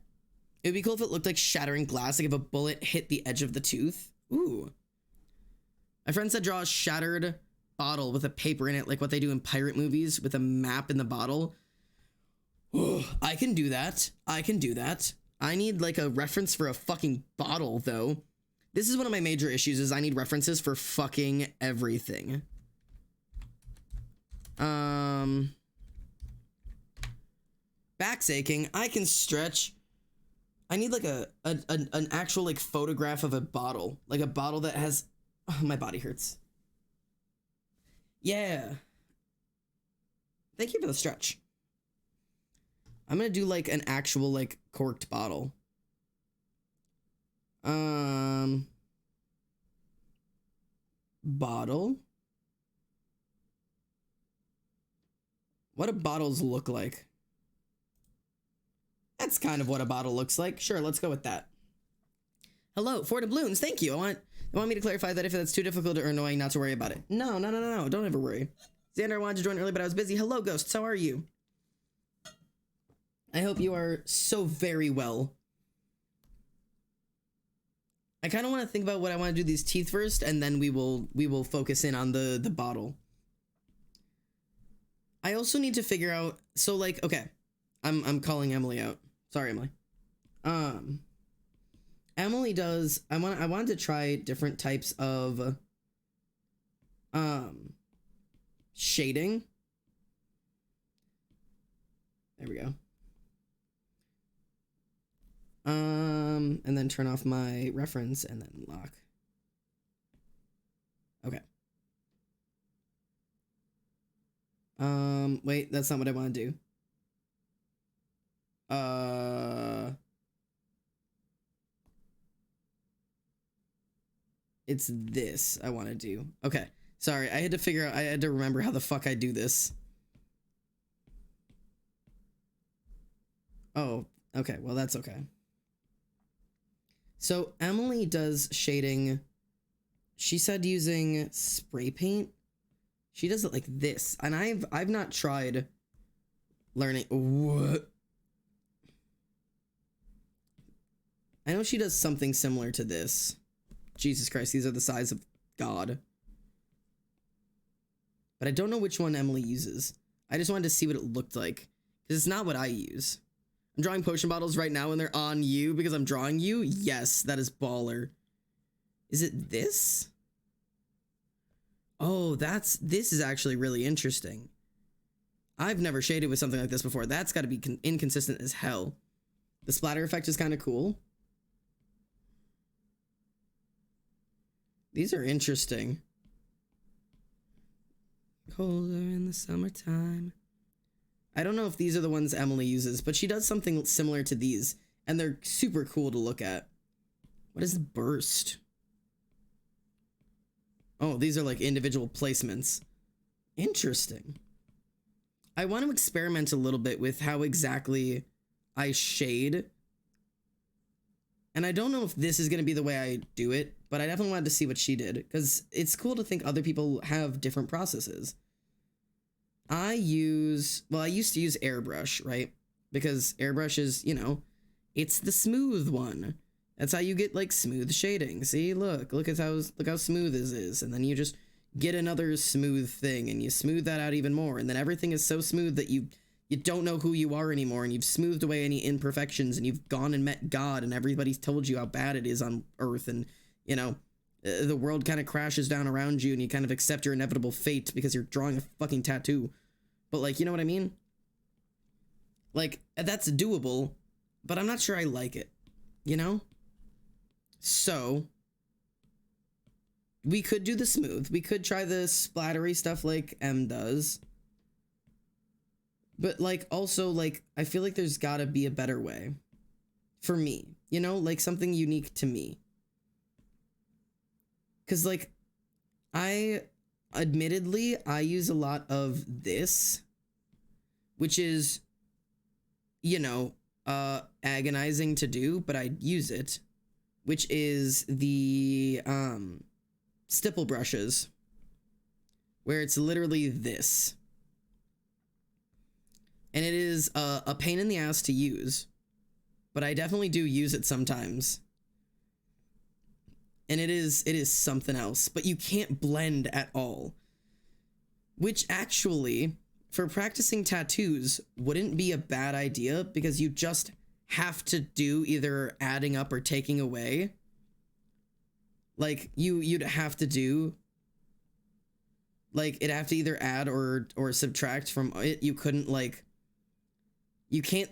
it would be cool if it looked like shattering glass, like if a bullet hit the edge of the tooth. Ooh. My friend said draw a shattered bottle with a paper in it, like what they do in pirate movies with a map in the bottle. Ooh, I can do that. I can do that. I need like a reference for a fucking bottle though. This is one of my major issues, is I need references for fucking everything. Back's aching. I can stretch. I need like an actual like photograph of a bottle, like a bottle that has. Oh, my body hurts. Yeah. Thank you for the stretch. I'm gonna do like an actual like corked bottle. Bottle. What do bottles look like? That's kind of what a bottle looks like. Sure, let's go with that. Hello, Four Doubloons. Thank you. I want me to clarify that if that's too difficult or annoying, not to worry about it. No. Don't ever worry. Xander, I wanted to join early, but I was busy. Hello, Ghosts. How are you? I hope you are so very well. I kind of want to think about what I want to do these teeth first, and then we will focus in on the bottle. I also need to figure out, so like, okay, I'm calling Emily out. Sorry, Emily. Emily does, I wanted to try different types of shading. There we go. And then turn off my reference and then lock. Okay. Wait, that's not what I want to do. It's this I want to do. Okay. Sorry, I had to remember how the fuck I do this. Oh, okay. Well, that's okay. So Emily does shading. She said using spray paint. She does it like this, and I've not tried learning. What? I know she does something similar to this. Jesus Christ, these are the size of God. But I don't know which one Emily uses. I just wanted to see what it looked like, because it's not what I use. I'm drawing potion bottles right now and they're on you because I'm drawing you. Yes, that is baller. Is it this? Oh, this is actually really interesting. I've never shaded with something like this before. That's got to be inconsistent as hell. The splatter effect is kind of cool. These are interesting. Colder in the summertime. I don't know if these are the ones Emily uses, but she does something similar to these, and they're super cool to look at. What is burst? Oh, these are like individual placements. Interesting. I want to experiment a little bit with how exactly I shade. And I don't know if this is going to be the way I do it, but I definitely wanted to see what she did, because it's cool to think other people have different processes. I used to use airbrush, right? Because airbrush is, you know, it's the smooth one. That's how you get like smooth shading. See, look at how smooth this is. And then you just get another smooth thing and you smooth that out even more. And then everything is so smooth that you don't know who you are anymore, and you've smoothed away any imperfections, and you've gone and met God, and everybody's told you how bad it is on Earth, and, you know, the world kind of crashes down around you, and you kind of accept your inevitable fate because you're drawing a fucking tattoo. But, like, you know what I mean? Like, that's doable, but I'm not sure I like it, you know? So, we could do the smooth. We could try the splattery stuff like M does. But, like, also, like, I feel like there's gotta be a better way. For me. You know? Like, something unique to me. Because, like, admittedly, I use a lot of this. Which is, you know, agonizing to do, but I use it. Which is the, stipple brushes. Where it's literally this. And it is a pain in the ass to use, but I definitely do use it sometimes. And it is something else, but you can't blend at all. Which actually, for practicing tattoos, wouldn't be a bad idea, because you just have to do either adding up or taking away. Like, you'd have to do, like, it'd have to either add or subtract from it. You couldn't, like, you can't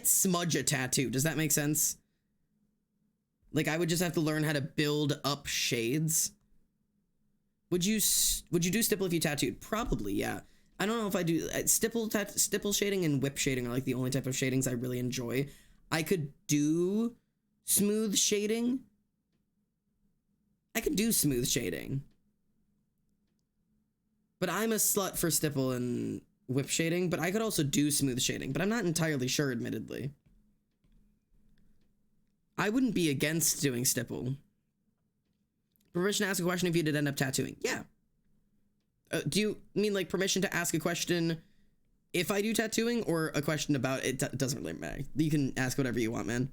smudge a tattoo. Does that make sense? Like, I would just have to learn how to build up shades. Would you do stipple if you tattooed? Probably, yeah. I don't know if I do. Stipple shading and whip shading are like the only type of shadings I really enjoy. I could do smooth shading. But I'm a slut for stipple and whip shading, but I could also do smooth shading, but I'm not entirely sure, admittedly. I wouldn't be against doing stipple. Permission to ask a question if you did end up tattooing? Yeah. Do you mean like permission to ask a question if I do tattooing, or a question about it? Doesn't really matter. You can ask whatever you want, man.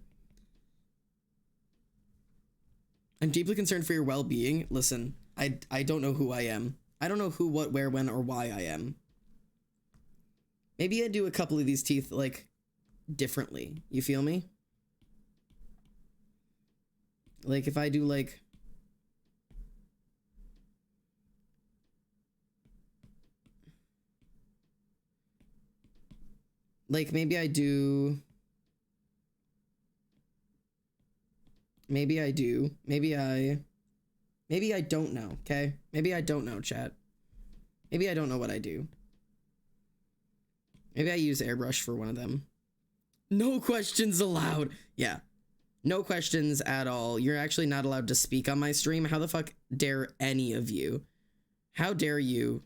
I'm deeply concerned for your well-being. Listen, I don't know who I am. I don't know who, what, where, when, or why I am. Maybe I do a couple of these teeth, like, differently. You feel me? Like, if I do, like... Like, maybe I do... Maybe I do. Maybe I don't know, okay? Maybe I don't know, chat. Maybe I don't know what I do. Maybe I use airbrush for one of them. No questions allowed. Yeah. No questions at all. You're actually not allowed to speak on my stream. How the fuck dare any of you? How dare you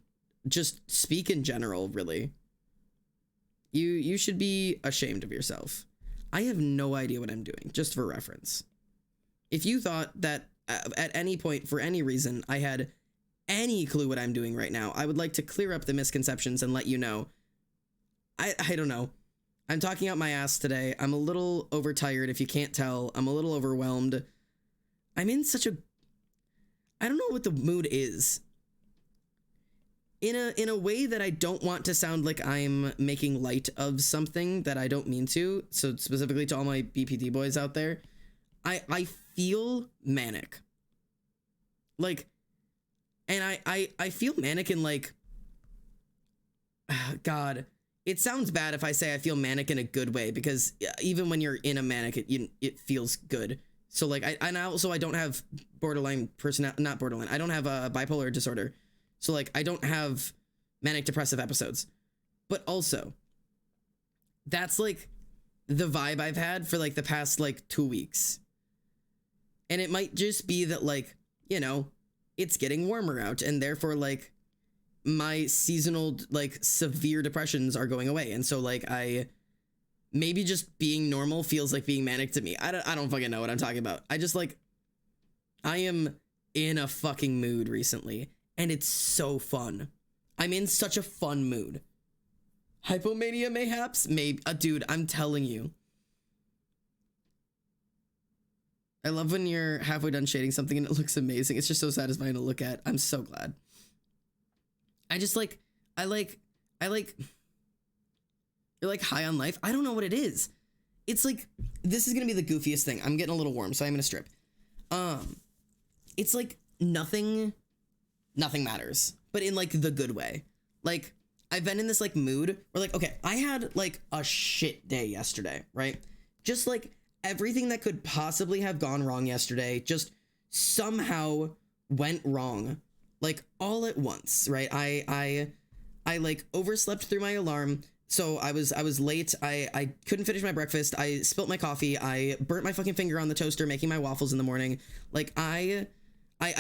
just speak in general, really? You should be ashamed of yourself. I have no idea what I'm doing, just for reference. If you thought that at any point, for any reason, I had any clue what I'm doing right now, I would like to clear up the misconceptions and let you know. I don't know. I'm talking out my ass today. I'm a little overtired, if you can't tell. I'm a little overwhelmed. I'm in such a... I don't know what the mood is. In a way that I don't want to sound like I'm making light of something that I don't mean to. So specifically to all my BPD boys out there, I feel manic. Like, and I feel manic in like, God, it sounds bad if I say I feel manic in a good way, because even when you're in a manic, it feels good. So like, I don't have borderline not borderline. I don't have a bipolar disorder. So like, I don't have manic depressive episodes, but also that's like the vibe I've had for like the past like 2 weeks. And it might just be that like, you know, it's getting warmer out, and therefore like my seasonal like severe depressions are going away. And so like maybe just being normal feels like being manic to me. I don't fucking know what I'm talking about. I just like, I am in a fucking mood recently, and it's so fun. I'm in such a fun mood. Hypomania mayhaps? Maybe. Dude, I'm telling you. I love when you're halfway done shading something and it looks amazing. It's just so satisfying to look at. I'm so glad. I just like, you're like high on life. I don't know what it is. It's like, this is gonna be the goofiest thing. I'm getting a little warm, so I'm gonna strip. It's like nothing matters, but in like the good way. Like, I've been in this like mood where like, okay, I had like a shit day yesterday, right? Just like everything that could possibly have gone wrong yesterday just somehow went wrong, like all at once, right? I like overslept through my alarm. So I was late. I couldn't finish my breakfast. I spilt my coffee. I burnt my fucking finger on the toaster making my waffles in the morning. Like I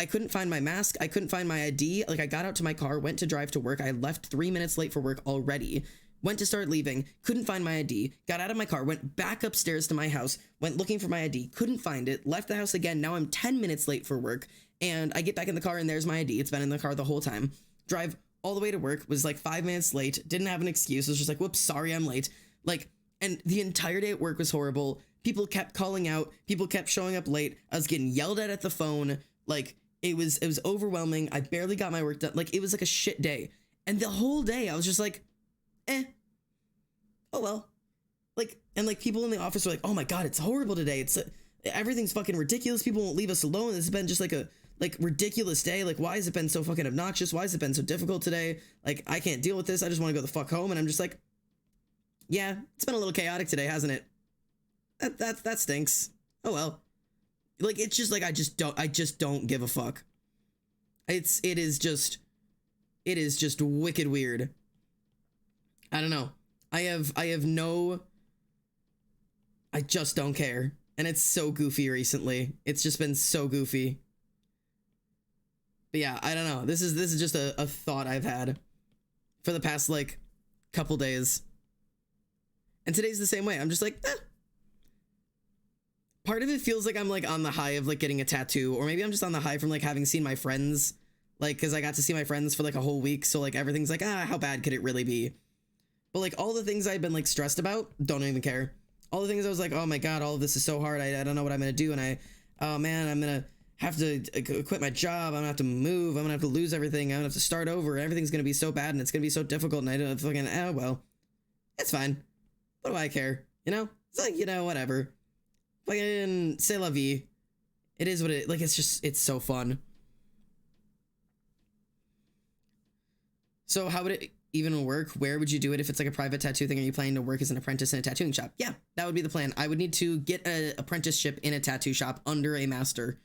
couldn't find my mask. I couldn't find my ID. Like I got out to my car, went to drive to work. I left 3 minutes late for work already. Went to start leaving, couldn't find my ID, got out of my car, went back upstairs to my house, went looking for my ID, couldn't find it, left the house again. Now I'm 10 minutes late for work, and I get back in the car and there's my ID. It's been in the car the whole time. Drive all the way to work, was like 5 minutes late, didn't have an excuse. It was just like, whoops, sorry, I'm late. Like, and the entire day at work was horrible. People kept calling out, people kept showing up late. I was getting yelled at the phone. Like, it was overwhelming. I barely got my work done. Like, it was like a shit day. And the whole day I was just like, oh well. Like, and like people in the office were like, oh my God, it's horrible today. It's everything's fucking ridiculous. People won't leave us alone. This has been just like a ridiculous day. Like, why has it been so fucking obnoxious? Why has it been so difficult today? Like, I can't deal with this. I just want to go the fuck home. And I'm just like, yeah, it's been a little chaotic today, hasn't it? That stinks. Oh well. Like, it's just like, I just don't give a fuck. It is just wicked weird. I don't know. I just don't care. And it's so goofy recently. It's just been so goofy. But yeah, I don't know. This is just a thought I've had for the past like couple days. And today's the same way. I'm just like, Part of it feels like I'm like on the high of like getting a tattoo, or maybe I'm just on the high from like having seen my friends, like, because I got to see my friends for like a whole week. So like everything's like, how bad could it really be? But like all the things I've been like stressed about, don't even care. All the things I was like, oh my God, all of this is so hard. I don't know what I'm going to do. And oh man, I'm going to have to quit my job. I'm going to have to move. I'm going to have to lose everything. I'm going to have to start over. Everything's going to be so bad and it's going to be so difficult. And I don't fucking, well, it's fine. What do I care? You know, it's like, you know, whatever. Fucking c'est la vie. It is what it, like, it's so fun. So how would it even work? Where would you do it if it's like a private tattoo thing? Are you planning to work as an apprentice in a tattooing shop? Yeah, that would be the plan. I would need to get an apprenticeship in a tattoo shop under a master,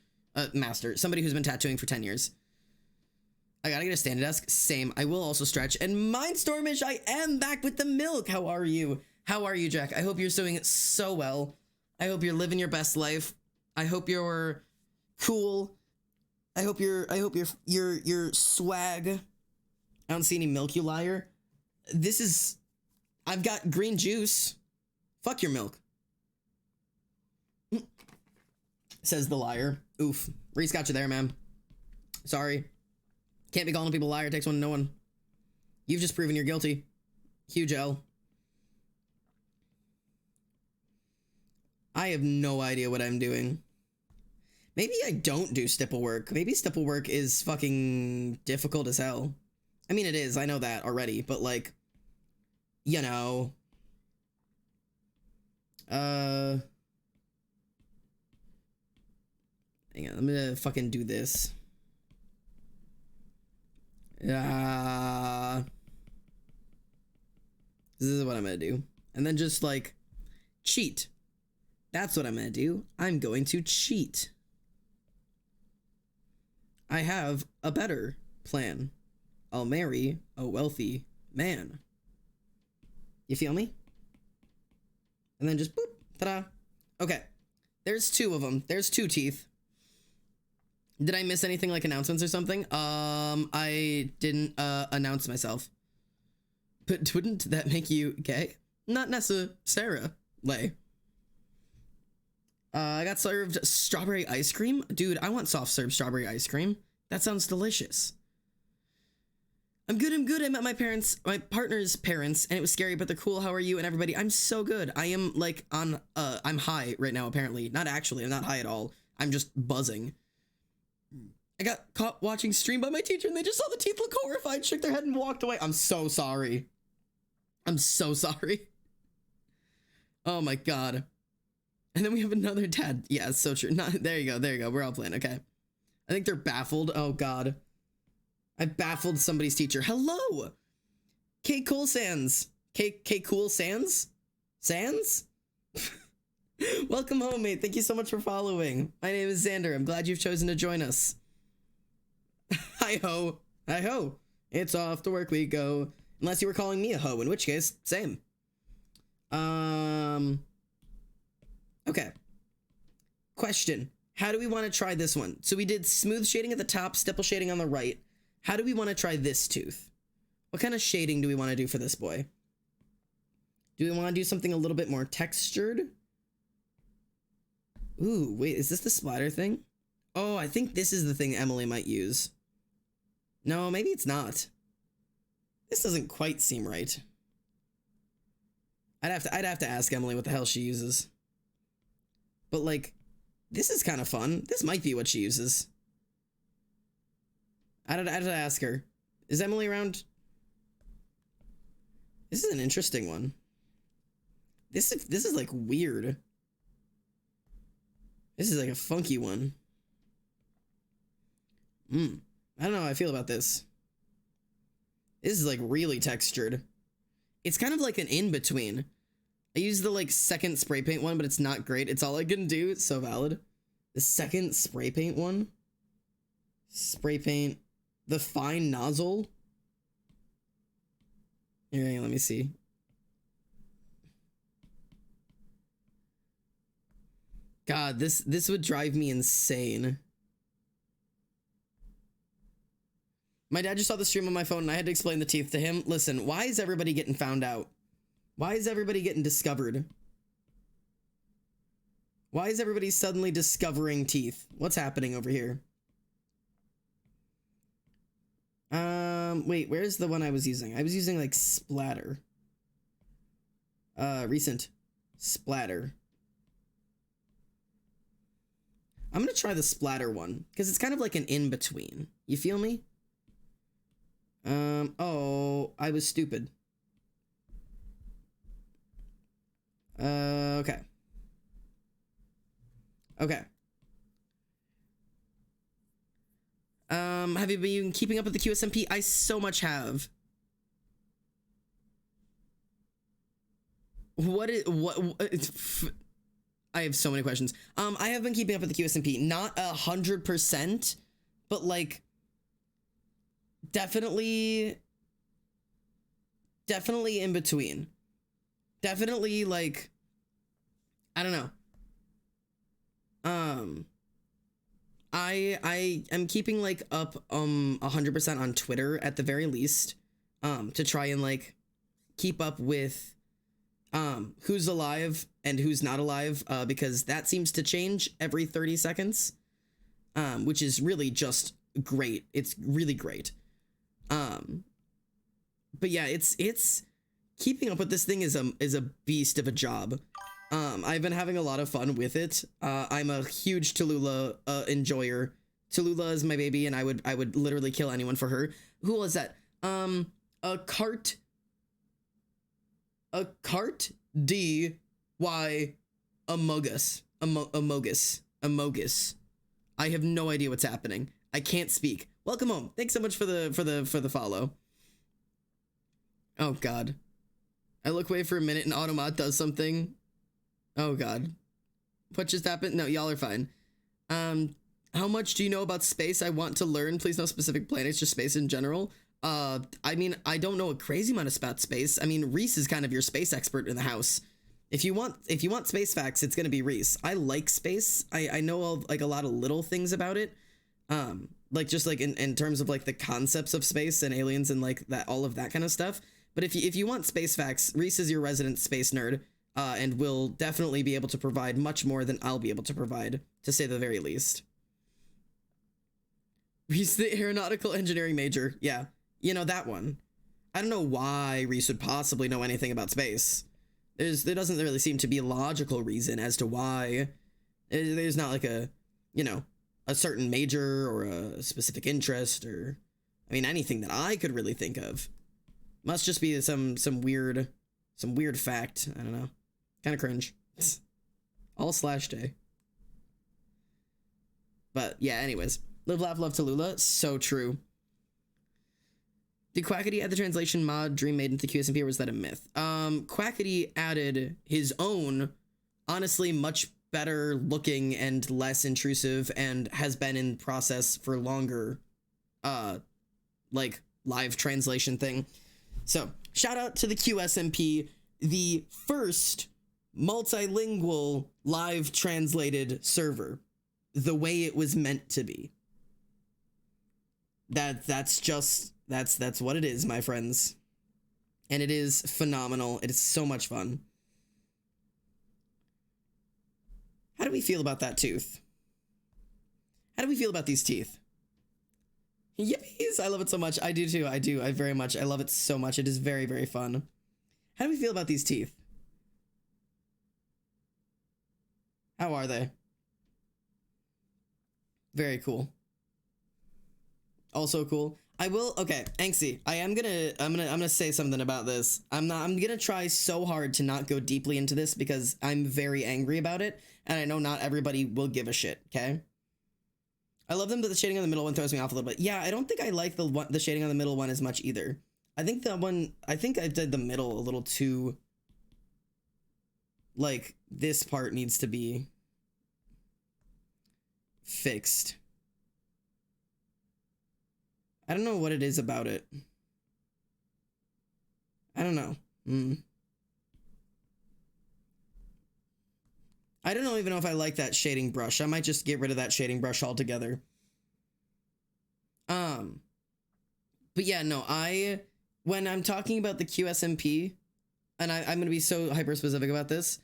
somebody who's been tattooing for 10 years. I gotta get a stand desk. Same. I will also stretch. And Mindstormish, I am back with the milk. How are you? How are you, Jack? I hope you're doing it so well. I hope you're living your best life. I hope you're cool. I hope you're swag. I don't see any milk, you liar. I've got green juice. Fuck your milk. says the liar. Oof. Reese got you there, man. Sorry. Can't be calling people liar. It takes one to know one. You've just proven you're guilty. Huge L. I have no idea what I'm doing. Maybe I don't do stipple work. Maybe stipple work is fucking difficult as hell. I mean, it is. I know that already. But, like, you know. Hang on. I'm gonna fucking do this. This is what I'm gonna do. And then just, like, cheat. That's what I'm gonna do. I'm going to cheat. I have a better plan. I'll marry a wealthy man. You feel me? And then just boop, ta-da. Okay, there's 2 of them. There's 2 teeth. Did I miss anything like announcements or something? I didn't announce myself. But wouldn't that make you gay? Not necessarily. I got served strawberry ice cream. Dude, I want soft serve strawberry ice cream. That sounds delicious. I'm good. I met my partner's parents, and it was scary, but they're cool. How are you and everybody? I'm so good. I am like on, I'm high right now, apparently. Not actually, I'm not high at all. I'm just buzzing. I got caught watching stream by my teacher, and they just saw the teeth look horrified, shook their head, and walked away. I'm so sorry. I'm so sorry. Oh my God. And then we have another dad. Yeah, it's so true. There you go. We're all playing. Okay. I think they're baffled. Oh God. I baffled somebody's teacher. Hello. K Cool Sands. K Cool Sands? Sands? Welcome home, mate. Thank you so much for following. My name is Xander. I'm glad you've chosen to join us. Hi ho. Hi ho. It's off to work we go. Unless you were calling me a hoe, in which case, same. Okay. Question. How do we want to try this one? So we did smooth shading at the top, stipple shading on the right. How do we want to try this tooth? What kind of shading do we want to do for this boy? Do we want to do something a little bit more textured? Ooh, wait, is this the splatter thing? Oh, I think this is the thing Emily might use. No, maybe it's not. This doesn't quite seem right. I'd have to ask Emily what the hell she uses. But like, this is kind of fun. This might be what she uses. I'd have to ask her. Is Emily around? This is an interesting one. This is like weird. This is like a funky one. I don't know how I feel about this. This is like really textured. It's kind of like an in-between. I use the like second spray paint one, but it's not great. It's all I can do. It's so valid. The second spray paint one. Spray paint. The fine nozzle. Here, let me see. God, this would drive me insane. My dad just saw the stream on my phone and I had to explain the teeth to him. Listen, why is everybody getting found out? Why is everybody getting discovered? Why is everybody suddenly discovering teeth? What's happening over here? Wait, where's the one I was using? I was using like splatter. Recent splatter. I'm gonna try the splatter one because it's kind of like an in-between. You feel me? Oh, I was stupid. Okay. Okay. Have you been keeping up with the QSMP? I so much have. I have so many questions. I have been keeping up with the QSMP, not 100%, but like definitely in between. Definitely like, I don't know. I am keeping like up 100% on Twitter at the very least, to try and like keep up with who's alive and who's not alive, because that seems to change every 30 seconds, which is really just great. It's really great. But yeah, it's keeping up with this thing is a beast of a job. I've been having a lot of fun with it. I'm a huge Tallulah enjoyer. Tallulah is my baby, and I would literally kill anyone for her. Who was that? A cart D Y Amogus. I have no idea what's happening. I can't speak. Welcome home. Thanks so much for the follow. Oh god. I look away for a minute and Automat does something. Oh god. What just happened? No, y'all are fine. How much do you know about space? I want to learn. Please, no specific planets, just space in general. I mean, I don't know a crazy amount about space. I mean, Reese is kind of your space expert in the house. If you want space facts, it's gonna be Reese. I like space. I know like a lot of little things about it. Like just like in terms of like the concepts of space and aliens and like that, all of that kind of stuff. But if you want space facts, Reese is your resident space nerd, and will definitely be able to provide much more than I'll be able to provide, to say the very least. Reese, the aeronautical engineering major. Yeah, you know, that one. I don't know why Reese would possibly know anything about space. There doesn't really seem to be a logical reason as to why. There's not like a, you know, a certain major or a specific interest, or, I mean, anything that I could really think of. Must just be some weird fact. I don't know. Kind of cringe. All slash day. But yeah, anyways. Live, laugh, love Tallulah. So true. Did Quackity add the translation mod Dream made into QSMP, or was that a myth? Quackity added his own, honestly, much better looking and less intrusive, and has been in process for longer, like live translation thing. So shout out to the QSMP, the first multilingual live translated server, the way it was meant to be. That's what it is, my friends. And it is phenomenal. It is so much fun. How do we feel about that tooth? How do we feel about these teeth? Yippies! I love it so much. I do too. I very much. I love it so much. It is very, very fun. How do we feel about these teeth? How are they? Very cool. Also cool. I will, okay, Anxie, I'm gonna say something about this. I'm gonna try so hard to not go deeply into this because I'm very angry about it, and I know not everybody will give a shit, okay? I love them, but the shading on the middle one throws me off a little bit. Yeah, I don't think I like the shading on the middle one as much either. I think I did the middle a little too, like, this part needs to be fixed. I don't know what it is about it. I don't know. I don't even know if I like that shading brush. I might just get rid of that shading brush altogether. But yeah, no, when I'm talking about the QSMP, and I'm going to be so hyper specific about this,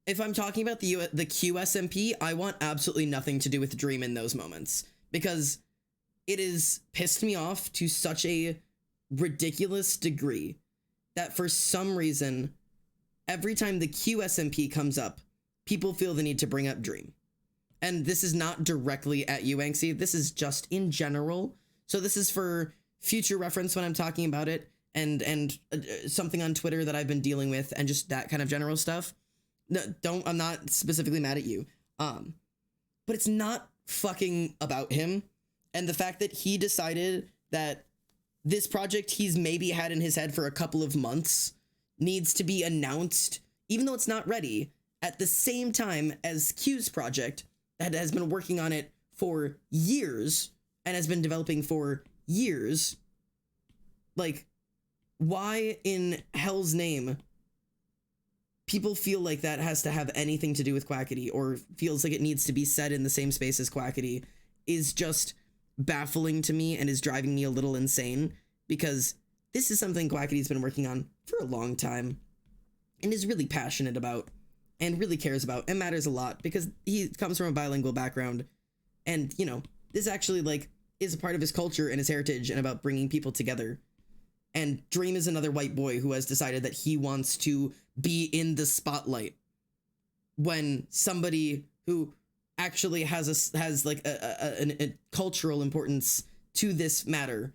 if I'm talking about the QSMP, I want absolutely nothing to do with Dream in those moments, because it has pissed me off to such a ridiculous degree that for some reason, every time the QSMP comes up, people feel the need to bring up Dream. And this is not directly at you, Anxie. This is just in general. So this is for future reference when I'm talking about it, and something on Twitter that I've been dealing with, and just that kind of general stuff. No, I'm not specifically mad at you. But it's not fucking about him. And the fact that he decided that this project he's maybe had in his head for a couple of months needs to be announced, even though it's not ready, at the same time as Q's project that has been working on it for years and has been developing for years. Like, why in hell's name people feel like that has to have anything to do with Quackity, or feels like it needs to be said in the same space as Quackity, is just baffling to me and is driving me a little insane, because this is something Quackity's been working on for a long time and is really passionate about and really cares about and matters a lot because he comes from a bilingual background. And, you know, this actually, like, is a part of his culture and his heritage and about bringing people together. And Dream is another white boy who has decided that he wants to be in the spotlight when somebody who actually has a cultural importance to this matter,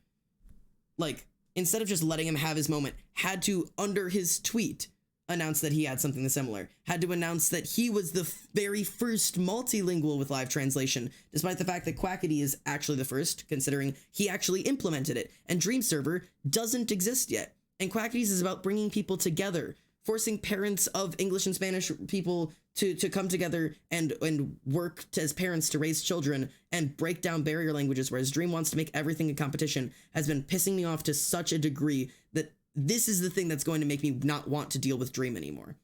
like, instead of just letting him have his moment, had to, under his tweet, announce that he had something similar, had to announce that he was the very first multilingual with live translation, despite the fact that Quackity is actually the first, considering he actually implemented it, and Dream Server doesn't exist yet. And Quackity's is about bringing people together, forcing parents of English and Spanish people to come together and work as parents to raise children and break down barrier languages, whereas Dream wants to make everything a competition, has been pissing me off to such a degree that this is the thing that's going to make me not want to deal with Dream anymore.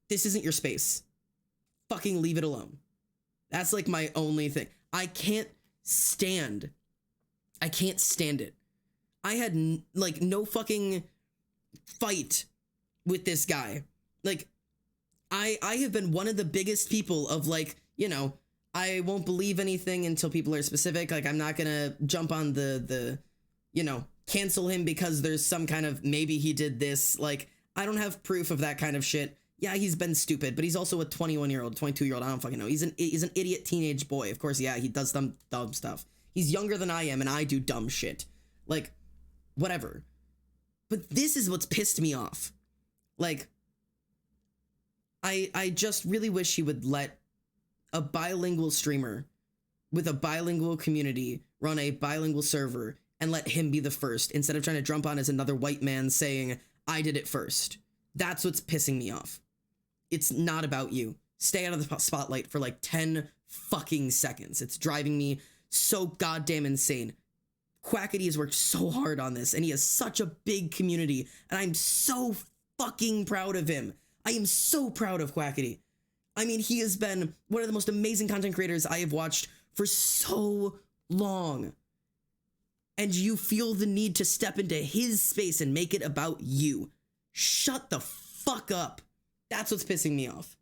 This isn't your space. Fucking leave it alone. That's like my only thing. I can't stand it. I had no fucking fight with this guy. Like, I have been one of the biggest people of, like, you know, I won't believe anything until people are specific. Like, I'm not gonna jump on the you know, cancel him because there's some kind of maybe he did this. Like, I don't have proof of that kind of shit. Yeah, he's been stupid, but he's also a 21-year-old, 22-year-old. I don't fucking know. He's an idiot teenage boy. Of course, yeah, he does some dumb stuff. He's younger than I am, and I do dumb shit. Like, whatever. But this is what's pissed me off. Like, I just really wish he would let a bilingual streamer with a bilingual community run a bilingual server and let him be the first, instead of trying to jump on as another white man saying, I did it first. That's what's pissing me off. It's not about you. Stay out of the spotlight for like 10 fucking seconds. It's driving me so goddamn insane. Quackity has worked so hard on this, and he has such a big community, and I'm so fucking proud of him. I am so proud of Quackity. I mean, he has been one of the most amazing content creators I have watched for so long. And you feel the need to step into his space and make it about you. Shut the fuck up. That's what's pissing me off.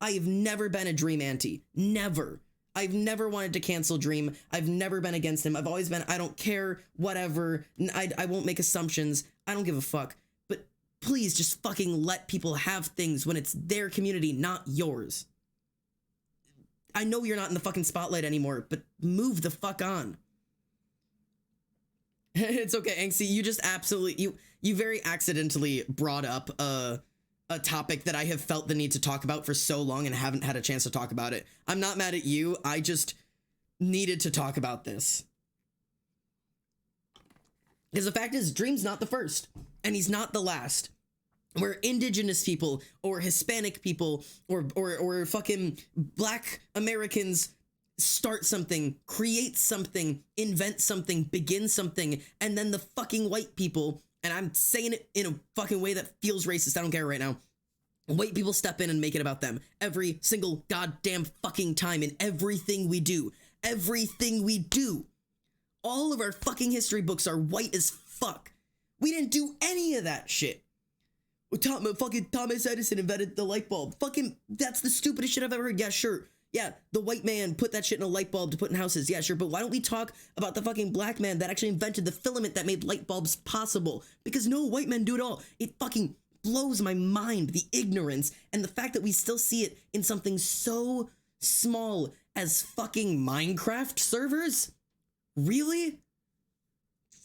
I have never been a Dream anti. Never. I've never wanted to cancel Dream. I've never been against him. I've always been, I don't care, whatever. I won't make assumptions. I don't give a fuck. But please just fucking let people have things when it's their community, not yours. I know you're not in the fucking spotlight anymore, but move the fuck on. It's okay, Angsty. You just absolutely, you very accidentally brought up a topic that I have felt the need to talk about for so long and haven't had a chance to talk about it. I'm not mad at you. I just needed to talk about this. Because the fact is, Dream's not the first, and he's not the last. Where indigenous people or Hispanic people or fucking Black Americans start something, create something, invent something, begin something, and then the fucking white people, and I'm saying it in a fucking way that feels racist, I don't care right now, white people step in and make it about them every single goddamn fucking time in everything we do. Everything we do. All of our fucking history books are white as fuck. We didn't do any of that shit. Fucking Thomas Edison invented the light bulb. Fucking, that's the stupidest shit I've ever heard. Yeah, sure. Yeah, the white man put that shit in a light bulb to put in houses. Yeah, sure. But why don't we talk about the fucking black man that actually invented the filament that made light bulbs possible? Because no white men do it all. It fucking blows my mind, the ignorance and the fact that we still see it in something so small as fucking Minecraft servers. Really?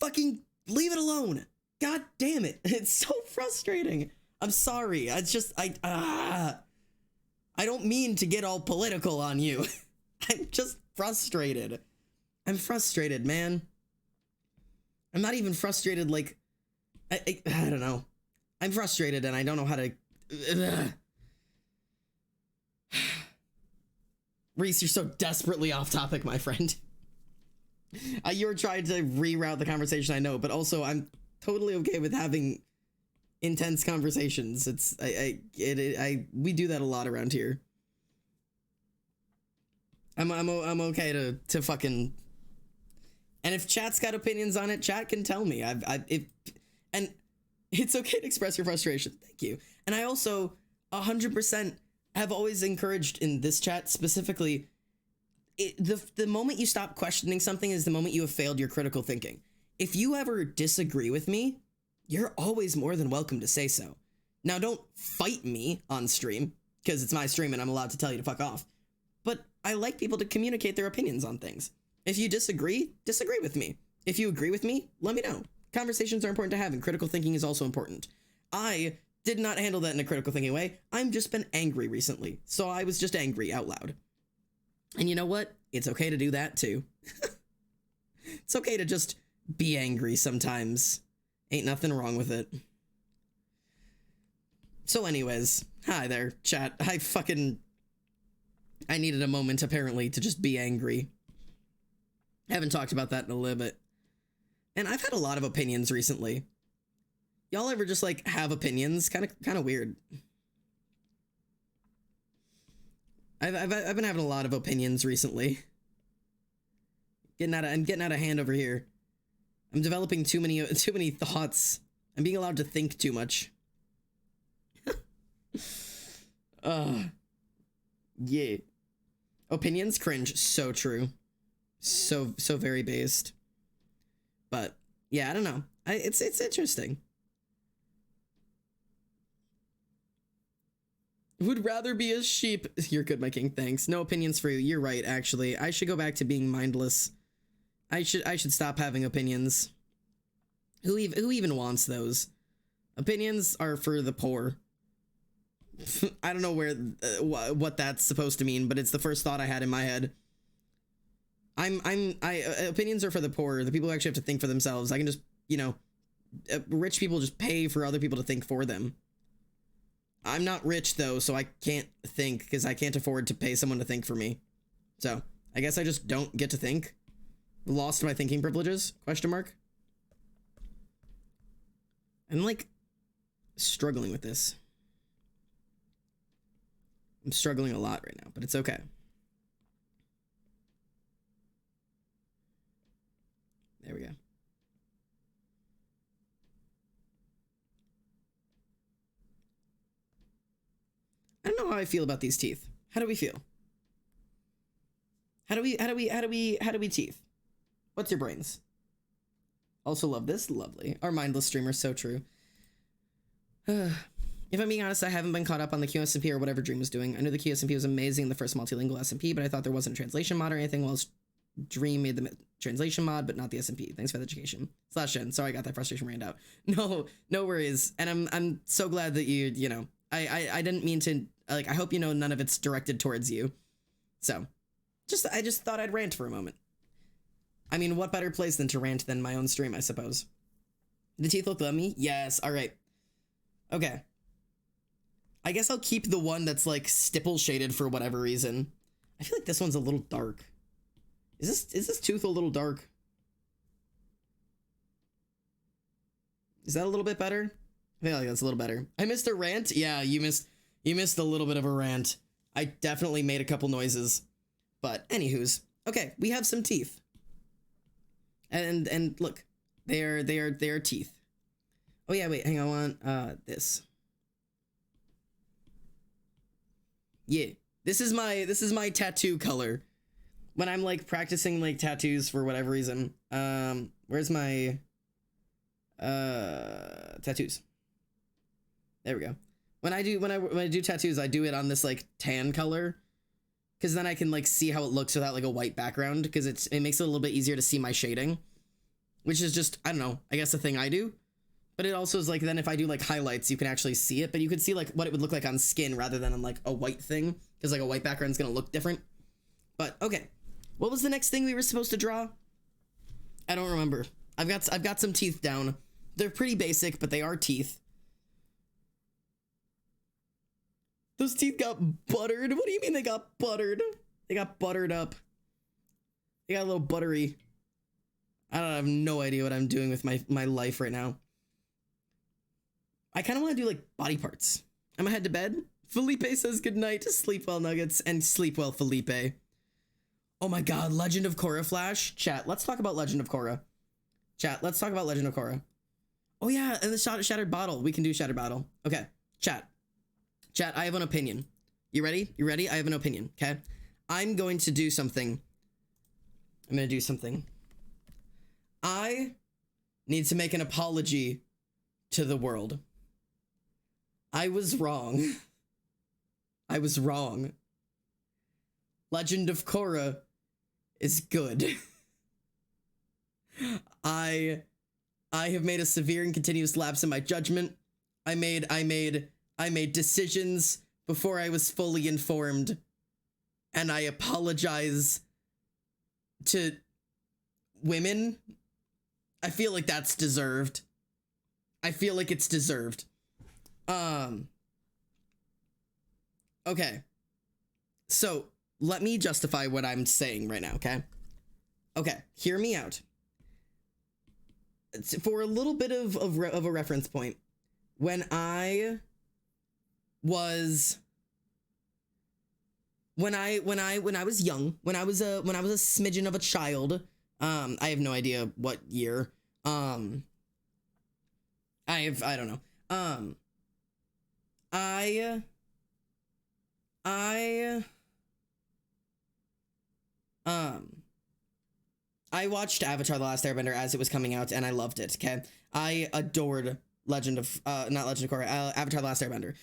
Fucking leave it alone. God damn it. It's so frustrating. I'm sorry. It's just, I don't mean to get all political on you. I'm just frustrated. I'm frustrated, man. I'm not even frustrated like, I don't know. I'm frustrated and I don't know how to... Reese, you're so desperately off topic, my friend. You were trying to reroute the conversation, I know, but also I'm totally okay with having intense conversations. It's we do that a lot around here. I'm okay to fucking And if chat's got opinions on it, chat can tell me. And it's okay to express your frustration. Thank you. And I also 100% have always encouraged in this chat specifically, the moment you stop questioning something is the moment you have failed your critical thinking. If you ever disagree with me, you're always more than welcome to say so. Now, don't fight me on stream, because it's my stream and I'm allowed to tell you to fuck off. But I like people to communicate their opinions on things. If you disagree with me. If you agree with me, let me know. Conversations are important to have, and critical thinking is also important. I did not handle that in a critical thinking way. I've just been angry recently, so I was just angry out loud. And you know what? It's okay to do that too. It's okay to just be angry sometimes. Ain't nothing wrong with it. So anyways, hi there, chat. I needed a moment, apparently, to just be angry. I haven't talked about that in a little bit. And I've had a lot of opinions recently. Y'all ever just, like, have opinions? Kind of weird. I've been having a lot of opinions recently. I'm getting out of hand over here. I'm developing too many thoughts. I'm being allowed to think too much. Yeah. Opinions cringe. So true. So very based. But yeah, I don't know. It's interesting. Would rather be a sheep. You're good, my king. Thanks. No opinions for you. You're right, actually. I should go back to being mindless. I should stop having opinions. Who even wants those? Opinions are for the poor. I don't know what that's supposed to mean, but it's the first thought I had in my head. Opinions are for the poor, the people who actually have to think for themselves. I can just, rich people just pay for other people to think for them. I'm not rich though, so I can't think because I can't afford to pay someone to think for me. So I guess I just don't get to think. Lost my thinking privileges? ? I'm like struggling with this. I'm struggling a lot right now, but it's okay. There we go. I don't know how I feel about these teeth. How do we feel? How do we teeth? What's your brains? Also love this. Lovely. Our mindless streamer, so true. If I'm being honest, I haven't been caught up on the QSMP or whatever Dream was doing. I knew the QSMP was amazing in the first multilingual SMP, but I thought there wasn't a translation mod or anything, while Dream made the translation mod, but not the SMP. Thanks for the education. /N. Sorry, I got that frustration ran out. No worries. And I'm so glad that I didn't mean to, I hope none of it's directed towards you. So, I just thought I'd rant for a moment. I mean, what better place than to rant than my own stream, I suppose. The teeth look yummy? Yes, alright. Okay. I guess I'll keep the one that's like stipple shaded for whatever reason. I feel like this one's a little dark. Is this tooth a little dark? Is that a little bit better? I feel like that's a little better. I missed a rant? Yeah, you missed a little bit of a rant. I definitely made a couple noises. But anywho's. Okay, we have some teeth. And look, they are teeth. Oh yeah, wait, hang on, I want this. Yeah, this is my tattoo color. When I'm like practicing like tattoos for whatever reason. Where's my tattoos? There we go. When I do tattoos, I do it on this like tan color, because then I can like see how it looks without like a white background, because it makes it a little bit easier to see my shading, which is just, I don't know, I guess the thing I do. But it also is like, then if I do like highlights, you can actually see it, but you can see like what it would look like on skin rather than on like a white thing, because like a white background is gonna look different. But okay, what was the next thing we were supposed to draw? I don't remember. I've got some teeth down. They're pretty basic, but they are teeth. Those teeth got buttered. What do you mean they got buttered? They got buttered up. They got a little buttery. I have no idea what I'm doing with my life right now. I kind of want to do like body parts. I'm gonna head to bed. Felipe says good night. Sleep well, Nuggets, and sleep well, Felipe. Oh my god, Legend of Korra Flash. Chat, let's talk about Legend of Korra. Chat, let's talk about Legend of Korra. Oh yeah, and the Shattered Bottle. We can do Shattered Bottle. Okay, chat. Chat, I have an opinion. You ready? You ready? I have an opinion, okay? I'm going to do something. I need to make an apology to the world. I was wrong. I was wrong. Legend of Korra is good. I have made a severe and continuous lapse in my judgment. I made decisions before I was fully informed, and I apologize to women. I feel like that's deserved. I feel like it's deserved. Okay. So, let me justify what I'm saying right now, okay? Okay, hear me out. For a little bit of a reference point, when I was young, when I was a smidgen of a child, I have no idea what year. I don't know. I watched Avatar: The Last Airbender as it was coming out, and I loved it, okay? I adored not Legend of Korra, Avatar: The Last Airbender.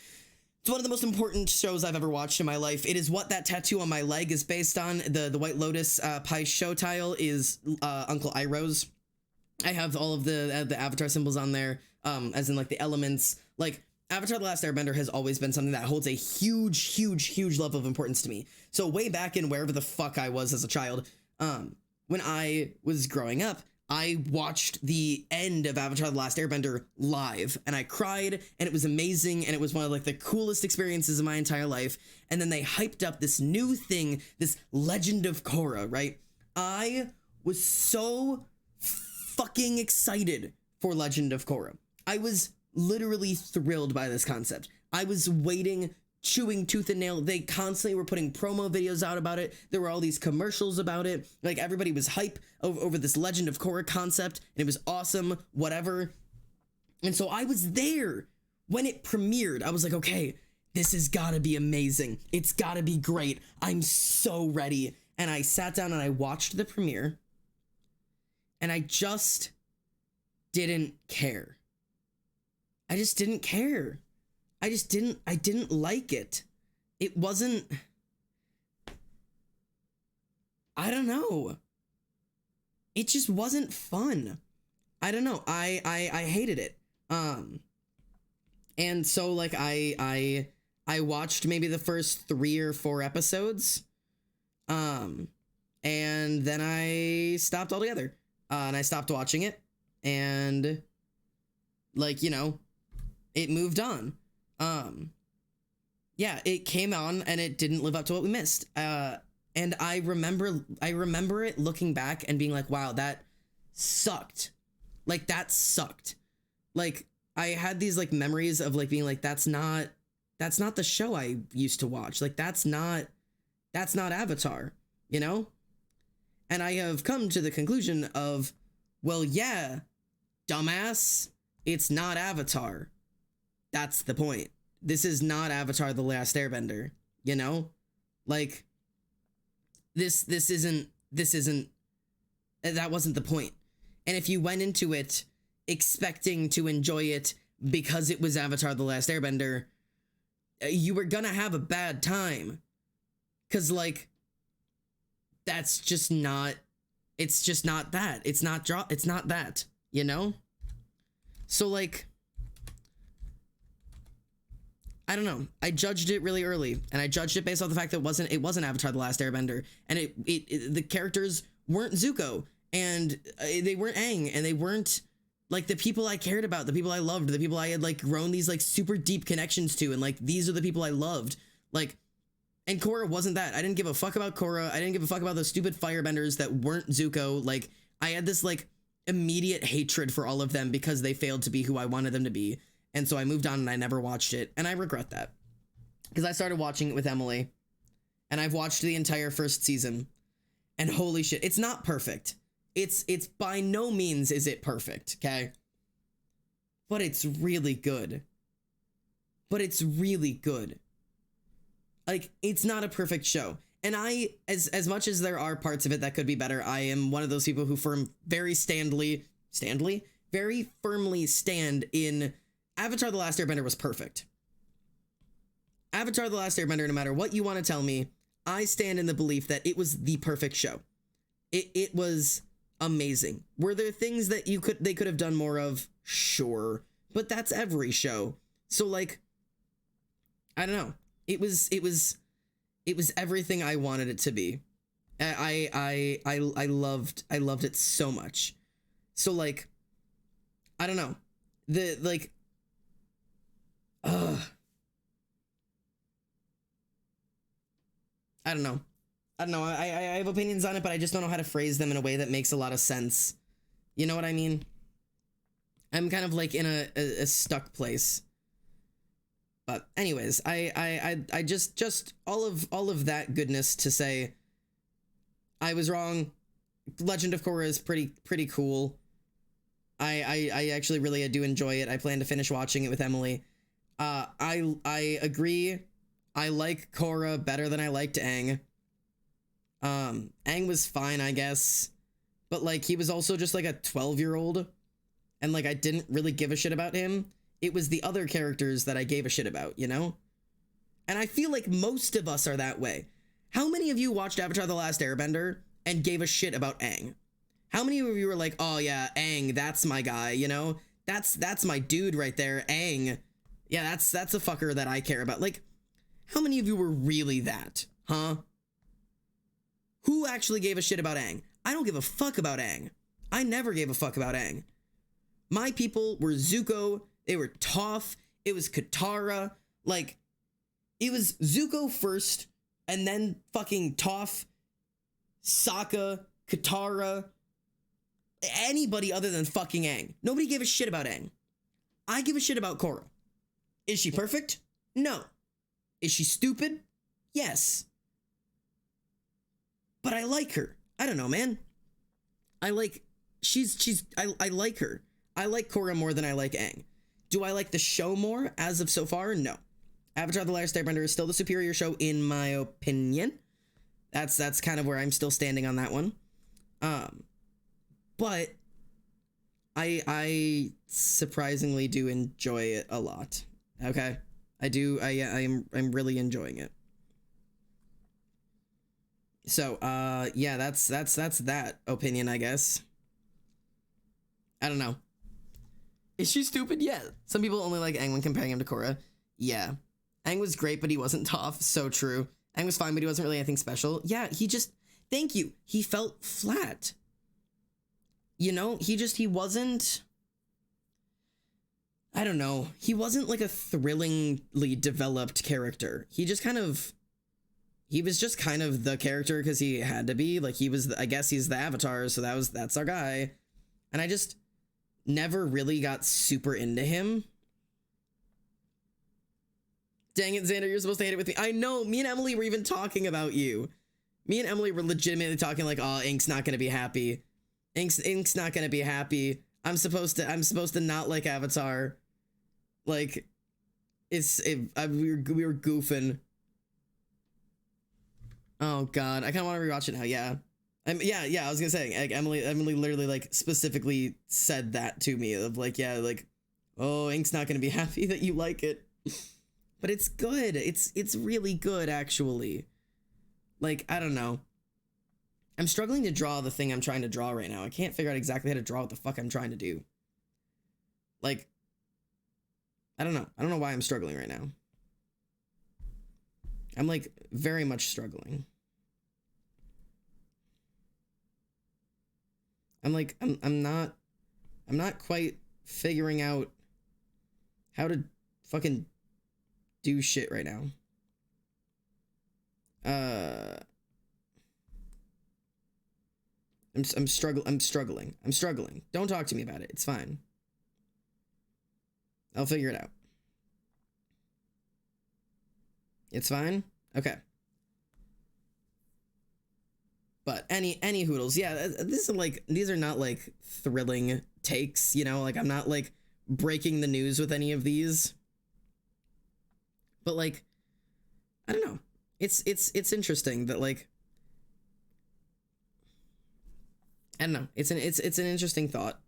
It's one of the most important shows I've ever watched in my life. It is what that tattoo on my leg is based on. The White Lotus Pai Sho tile is Uncle Iroh's. I have all of the Avatar symbols on there, as in like the elements. Like, Avatar: The Last Airbender has always been something that holds a huge, huge, huge level of importance to me. So way back in wherever the fuck I was as a child, when I was growing up, I watched the end of Avatar: The Last Airbender live, and I cried, and it was amazing, and it was one of like the coolest experiences of my entire life. And then they hyped up this new thing, this Legend of Korra, right? I was so fucking excited for Legend of Korra. I was literally thrilled by this concept. I was waiting, chewing tooth and nail. They constantly were putting promo videos out about it. There were all these commercials about it. Like, everybody was hype over this Legend of Korra concept, and it was awesome, whatever. And so I was there when it premiered. I was like, okay, this has gotta be amazing. It's gotta be great. I'm so ready. And I sat down and I watched the premiere, and I just didn't care. I just didn't care. I didn't like it. It wasn't, I don't know. It just wasn't fun. I don't know. I hated it. And so like I watched maybe the first 3 or 4 episodes. And then I stopped altogether. And I stopped watching it, and like, you know, it moved on. Yeah, it came on and it didn't live up to what we missed. And I remember it looking back and being like, wow, that sucked. Like, that sucked. Like, I had these like memories of like being like, that's not the show I used to watch. Like, that's not Avatar, you know? And I have come to the conclusion of, well, yeah, dumbass, it's not Avatar. That's the point. This is not Avatar: The Last Airbender, you know? Like, this isn't, that wasn't the point. And if you went into it expecting to enjoy it because it was Avatar: The Last Airbender, you were gonna have a bad time. 'Cause, like, that's just not, it's just not that. It's not that, you know? So, like, I don't know. I judged it really early, and I judged it based off the fact that it wasn't Avatar: The Last Airbender, and the characters weren't Zuko, and they weren't Aang, and they weren't like the people I cared about, the people I loved, the people I had like grown these like super deep connections to, and like these are the people I loved. Like, and Korra wasn't that. I didn't give a fuck about Korra. I didn't give a fuck about those stupid firebenders that weren't Zuko. Like, I had this like immediate hatred for all of them because they failed to be who I wanted them to be. And so I moved on and I never watched it. And I regret that. Because I started watching it with Emily. And I've watched the entire first season. And holy shit, it's not perfect. It's by no means is it perfect, okay? But it's really good. But it's really good. Like, it's not a perfect show. And I, as much as there are parts of it that could be better, I am one of those people who very firmly stand in Avatar The Last Airbender was perfect. Avatar The Last Airbender, no matter what you want to tell me, I stand in the belief that it was the perfect show. It was amazing. Were there things that they could have done more of? Sure. But that's every show. So like, I don't know. It was everything I wanted it to be. I loved it so much. So like, I don't know. I don't know. I have opinions on it, but I just don't know how to phrase them in a way that makes a lot of sense. You know what I mean? I'm kind of like in a stuck place. But anyways, I just all of that goodness to say, I was wrong. Legend of Korra is pretty cool. I actually really do enjoy it. I plan to finish watching it with Emily. I agree. I like Korra better than I liked Aang. Aang was fine, I guess. But like, he was also just like a 12-year-old. And like, I didn't really give a shit about him. It was the other characters that I gave a shit about, you know? And I feel like most of us are that way. How many of you watched Avatar The Last Airbender and gave a shit about Aang? How many of you were like, oh yeah, Aang, that's my guy, you know? That's my dude right there, Aang. Yeah, that's a fucker that I care about. Like, how many of you were really that, huh? Who actually gave a shit about Aang? I don't give a fuck about Aang. I never gave a fuck about Aang. My people were Zuko, they were Toph, it was Katara, like, it was Zuko first, and then fucking Toph, Sokka, Katara, anybody other than fucking Aang. Nobody gave a shit about Aang. I give a shit about Korra. Is she perfect? No. Is she stupid? Yes. But I like her. I don't know, man. I like her. I like Korra more than I like Aang. Do I like the show more as of so far? No. Avatar The Last Airbender is still the superior show in my opinion. That's kind of where I'm still standing on that one. But I surprisingly do enjoy it a lot. Okay? I'm really enjoying it. So, yeah, that's that opinion, I guess. I don't know. Is she stupid? Yeah. Some people only like Aang when comparing him to Korra. Yeah. Aang was great, but he wasn't tough. So true. Aang was fine, but he wasn't really anything special. Yeah, thank you. He felt flat. You know, he wasn't, I don't know. He wasn't like a thrillingly developed character. He was just kind of the character because he had to be. Like, I guess he's the Avatar, so that's our guy. And I just never really got super into him. Dang it, Xander, you're supposed to hate it with me. I know, me and Emily were even talking about you. Me and Emily were legitimately talking like, oh, Ink's not gonna be happy. Ink's not gonna be happy. I'm supposed to not like Avatar. Like, we were goofing. Oh god, I kind of want to rewatch it now. Yeah, yeah. I was gonna say, like, Emily literally like specifically said that to me of like, yeah, like, oh, Ink's not gonna be happy that you like it, but it's good. It's really good actually. Like, I don't know. I'm struggling to draw the thing I'm trying to draw right now. I can't figure out exactly how to draw what the fuck I'm trying to do. Like, I don't know. I don't know why I'm struggling right now. I'm like very much struggling. I'm like, I'm not quite figuring out how to fucking do shit right now. I'm struggling. Don't talk to me about it. It's fine. I'll figure it out. It's fine? Okay. But any hoodles, yeah. These are not like thrilling takes, you know. Like I'm not like breaking the news with any of these. But like, I don't know. It's interesting that like, I don't know. It's an interesting thought.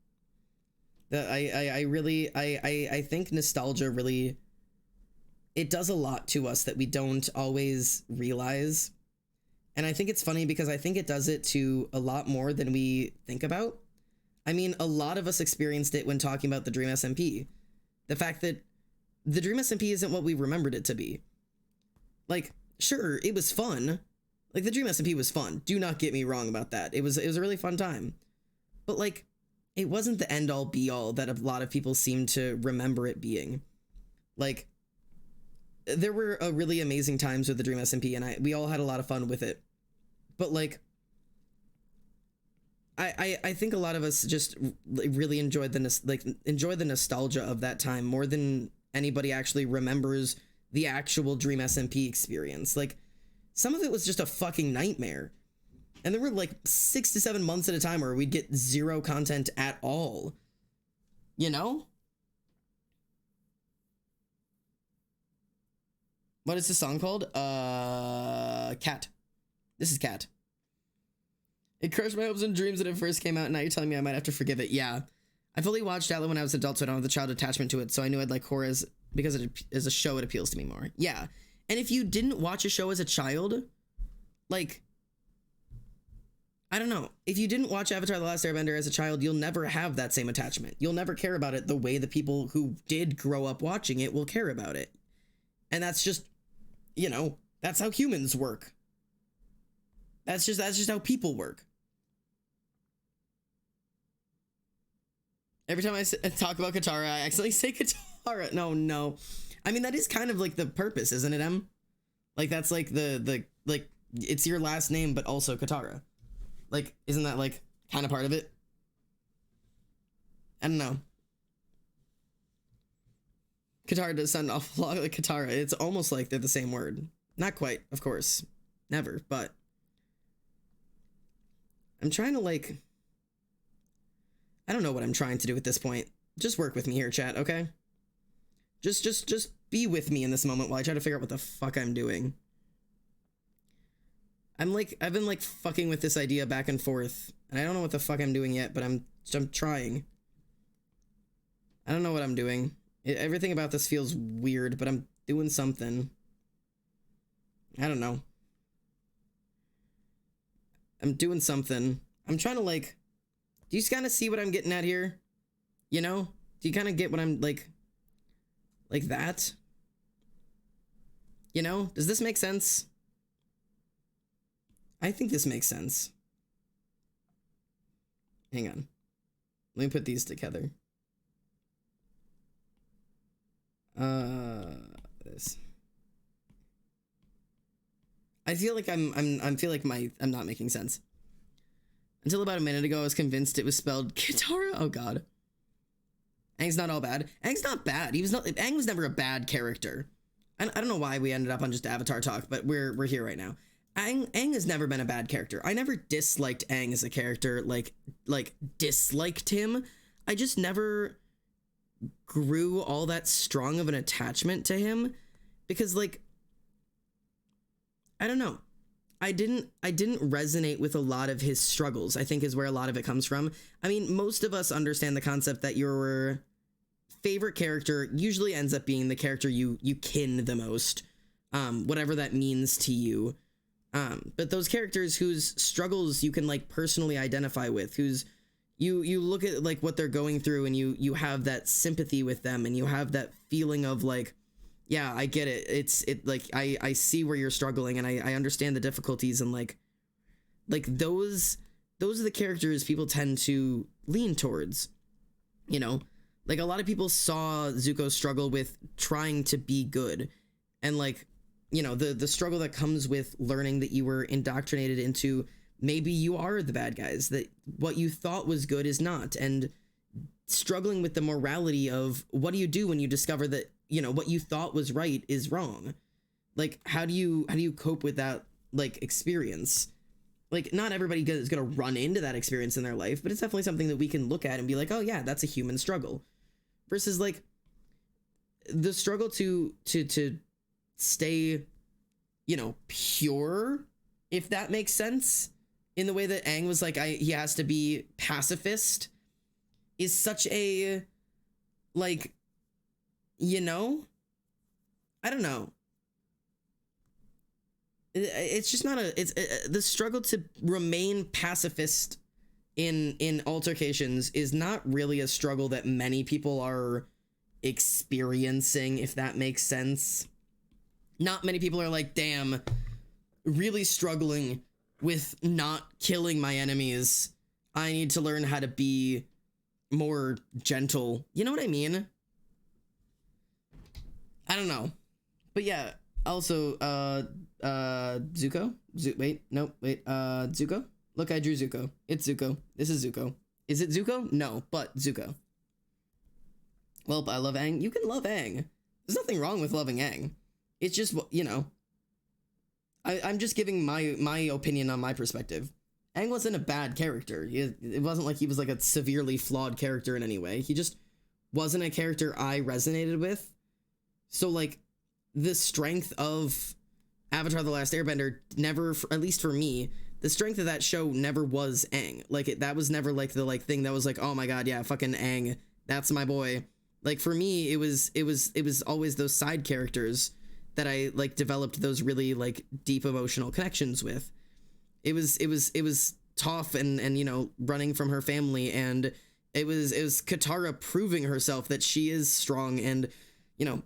That I really I think nostalgia really, it does a lot to us that we don't always realize. And I think it's funny because I think it does it to a lot more than we think about. I mean, a lot of us experienced it when talking about the Dream SMP. The fact that the Dream SMP isn't what we remembered it to be. Like, sure, it was fun. Like, the Dream SMP was fun. Do not get me wrong about that. It was a really fun time. But, like, it wasn't the end-all be-all that a lot of people seem to remember it being. Like, there were really amazing times with the Dream SMP, and we all had a lot of fun with it. But, like, I think a lot of us just really enjoyed the nostalgia of that time more than anybody actually remembers the actual Dream SMP experience. Like, some of it was just a fucking nightmare. And there were like 6 to 7 months at a time where we'd get zero content at all. You know? What is the song called? Cat. This is Cat. It crushed my hopes and dreams when it first came out, and now you're telling me I might have to forgive it. Yeah. I fully watched Atlas when I was an adult, so I don't have the child attachment to it, so I knew I'd like horror because as a show, it appeals to me more. Yeah. And if you didn't watch a show as a child, like, I don't know. If you didn't watch Avatar: The Last Airbender as a child, you'll never have that same attachment. You'll never care about it the way the people who did grow up watching it will care about it. And that's just, you know, that's how humans work. That's just how people work. Every time I talk about Katara, I accidentally say Katara. No. I mean, that is kind of like the purpose, isn't it, Em? Like, that's like the like, it's your last name, but also Katara. Like, isn't that like kind of part of it? I don't know. Katara does sound an awful lot like Katara. It's almost like they're the same word. Not quite, of course. Never, but I'm trying to like, I don't know what I'm trying to do at this point. Just work with me here, chat, okay? Just be with me in this moment while I try to figure out what the fuck I'm doing. I've been like fucking with this idea back and forth, and I don't know what the fuck I'm doing yet, but I'm trying. I don't know what I'm doing. Everything about this feels weird, but I'm doing something. I don't know. I'm doing something. I'm trying to like, do you kind of see what I'm getting at here? You know? Do you kind of get what I'm like that? You know? Does this make sense? I think this makes sense. Hang on. Let me put these together. This. I feel like I'm not making sense. Until about a minute ago, I was convinced it was spelled Katara. Oh god. Aang's not all bad. Aang's not bad. Aang was never a bad character. I don't know why we ended up on just Avatar talk, but we're here right now. Aang has never been a bad character. I never disliked Aang as a character, like disliked him. I just never grew all that strong of an attachment to him because, like, I don't know. I didn't resonate with a lot of his struggles, I think is where a lot of it comes from. I mean, most of us understand the concept that your favorite character usually ends up being the character you kin the most, whatever that means to you. But those characters whose struggles you can like personally identify with, whose you look at like what they're going through and you have that sympathy with them and you have that feeling of like, yeah, I get it. It's like, I see where you're struggling and I understand the difficulties and like those are the characters people tend to lean towards, you know, like a lot of people saw Zuko struggle with trying to be good and like, you know, the struggle that comes with learning that you were indoctrinated into maybe you are the bad guys, that what you thought was good is not, and struggling with the morality of what do you do when you discover that, you know, what you thought was right is wrong. Like, how do you cope with that like experience? like, not everybody is going to run into that experience in their life, but it's definitely something that we can look at and be like, oh yeah, that's a human struggle. Versus like the struggle to stay, you know, pure, if that makes sense, in the way that Aang was like, he has to be pacifist, is such a, like, you know, I don't know. It's just not it's the struggle to remain pacifist in altercations is not really a struggle that many people are experiencing, if that makes sense. Not many people are like, damn, really struggling with not killing my enemies. I need to learn how to be more gentle. You know what I mean? I don't know. But yeah, also, Zuko? Zuko? Look, I drew Zuko. It's Zuko. This is Zuko. Is it Zuko? No, but Zuko. Well, I love Aang. You can love Aang. There's nothing wrong with loving Aang. It's just, you know, I'm just giving my opinion on my perspective. Aang wasn't a bad character. It wasn't like he was like a severely flawed character in any way. He just wasn't a character I resonated with. So, like, the strength of Avatar: The Last Airbender never, at least for me, the strength of that show never was Aang. Like, that was never like the like thing that was like, oh my god, yeah, fucking Aang, that's my boy. Like, for me, it was always those side characters that I like developed those really like deep emotional connections with. It was Toph and you know, running from her family, and it was Katara proving herself that she is strong, and you know,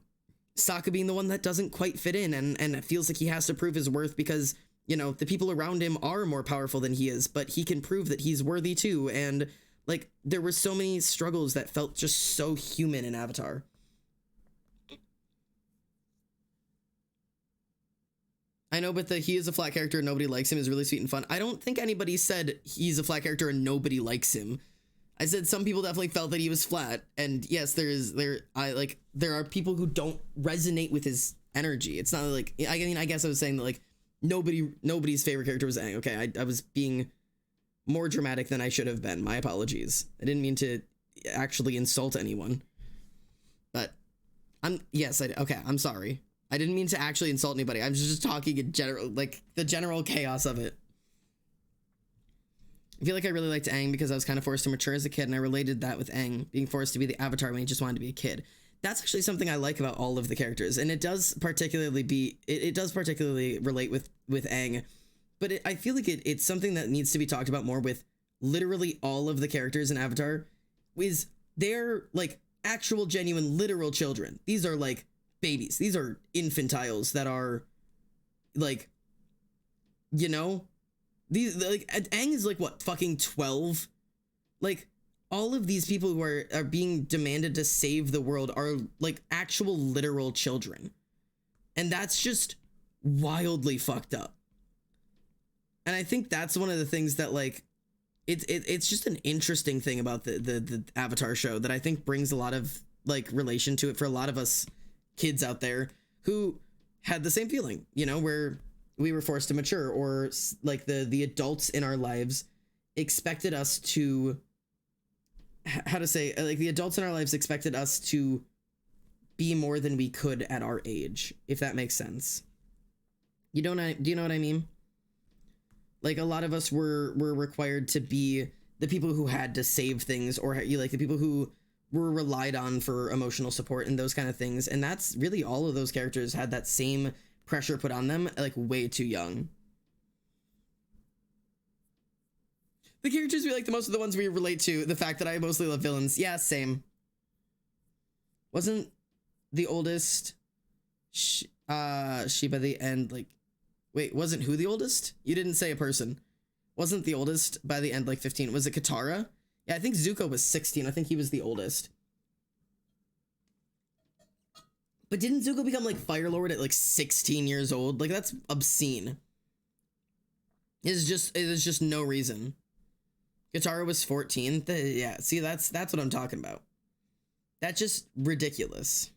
Sokka being the one that doesn't quite fit in and it feels like he has to prove his worth because, you know, the people around him are more powerful than he is, but he can prove that he's worthy too. And like, there were so many struggles that felt just so human in Avatar. I know, but he is a flat character and nobody likes him is really sweet and fun. I don't think anybody said he's a flat character and nobody likes him. I said some people definitely felt that he was flat, and yes, there are people who don't resonate with his energy. It's not like, I mean, I guess I was saying that like nobody's favorite character was Aang. Okay, I was being more dramatic than I should have been. My apologies. I didn't mean to actually insult anyone. But I'm sorry. I didn't mean to actually insult anybody. I was just talking in general, like the general chaos of it. I feel like I really liked Aang because I was kind of forced to mature as a kid, and I related that with Aang being forced to be the Avatar when he just wanted to be a kid. That's actually something I like about all of the characters, and it does particularly relate with Aang, but I feel like it's something that needs to be talked about more with literally all of the characters in Avatar. Is they're like actual, genuine, literal children. These are like babies. These are infantiles that are like, you know. These, like, Aang is like what, fucking 12? Like, all of these people who are being demanded to save the world are like actual literal children, and that's just wildly fucked up. And I think that's one of the things that like it's just an interesting thing about the Avatar show that I think brings a lot of like relation to it for a lot of us kids out there who had the same feeling, you know, where we were forced to mature, or like the adults in our lives expected us to, how to say, like the adults in our lives expected us to be more than we could at our age, if that makes sense. Do you know what I mean? Like, a lot of us were required to be the people who had to save things, or like the people who were relied on for emotional support and those kind of things. And that's really, all of those characters had that same pressure put on them, like, way too young. The characters we like the most are the ones we relate to. The fact that I mostly love villains. Yeah, same. Wasn't the oldest she by the end, like, wait, wasn't who the oldest? You didn't say a person. Wasn't the oldest by the end like 15? Was it Katara? Yeah, I think Zuko was 16. I think he was the oldest. But didn't Zuko become like Fire Lord at like 16 years old? Like, that's obscene. It is just no reason. Katara was 14. Yeah, see, that's what I'm talking about. That's just ridiculous.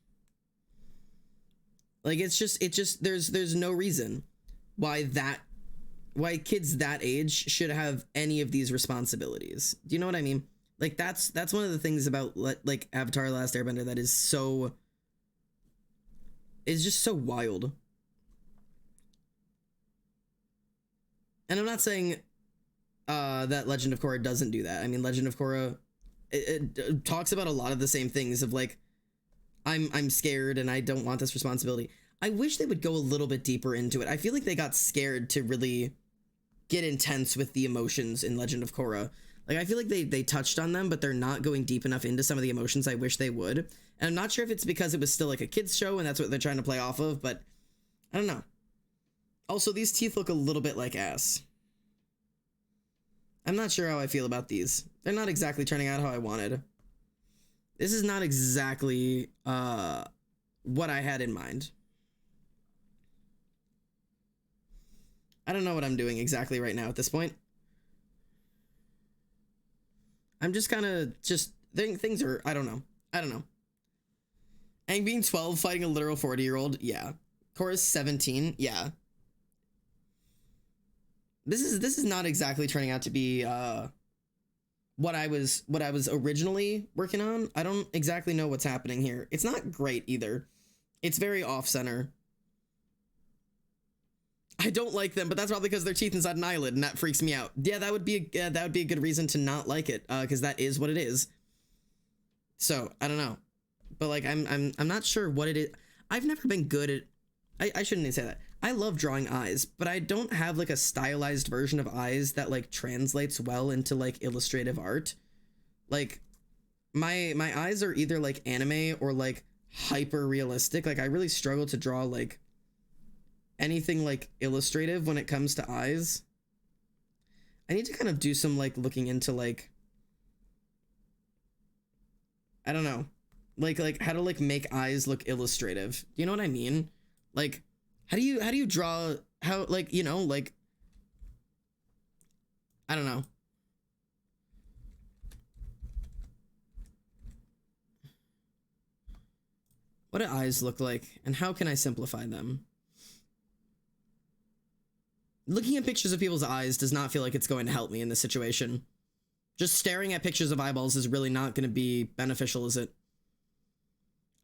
Like, it's just there's no reason why that kids that age should have any of these responsibilities. Do you know what I mean? Like that's one of the things about like Avatar: The Last Airbender that is just so wild. And I'm not saying that Legend of Korra doesn't do that. I mean, Legend of Korra it talks about a lot of the same things of like I'm scared and I don't want this responsibility. I wish they would go a little bit deeper into it. I feel like they got scared to really get intense with the emotions in Legend of Korra. Like, I feel like they touched on them, but they're not going deep enough into some of the emotions I wish they would. And I'm not sure if it's because it was still like a kid's show and that's what they're trying to play off of, but I don't know. Also, these teeth look a little bit like ass. I'm not sure how I feel about these. They're not exactly turning out how I wanted. This is not exactly what I had in mind. I don't know what I'm doing exactly right now at this point. I'm just kind of things are, I don't know. Aang being 12 fighting a literal 40-year-old, yeah. Korra's 17, yeah. This is not exactly turning out to be what I was originally working on. I don't exactly know what's happening here. It's not great either. It's very off-center. I don't like them, but that's probably because their teeth inside an eyelid, and that freaks me out. Yeah, that would be a good reason to not like it, because that is what it is. So I don't know, but like I'm not sure what it is. I've never been good at. I shouldn't even say that. I love drawing eyes, but I don't have like a stylized version of eyes that like translates well into like illustrative art. Like my eyes are either like anime or like hyper realistic. Like I really struggle to draw like anything like illustrative when it comes to eyes. I need to kind of do some like looking into like, I don't know, like how to like make eyes look illustrative. You know what I mean? Like how do you draw, how, like, you know, like, I don't know. What do eyes look like and how can I simplify them? Looking at pictures of people's eyes does not feel like it's going to help me in this situation. Just staring at pictures of eyeballs is really not going to be beneficial, is it?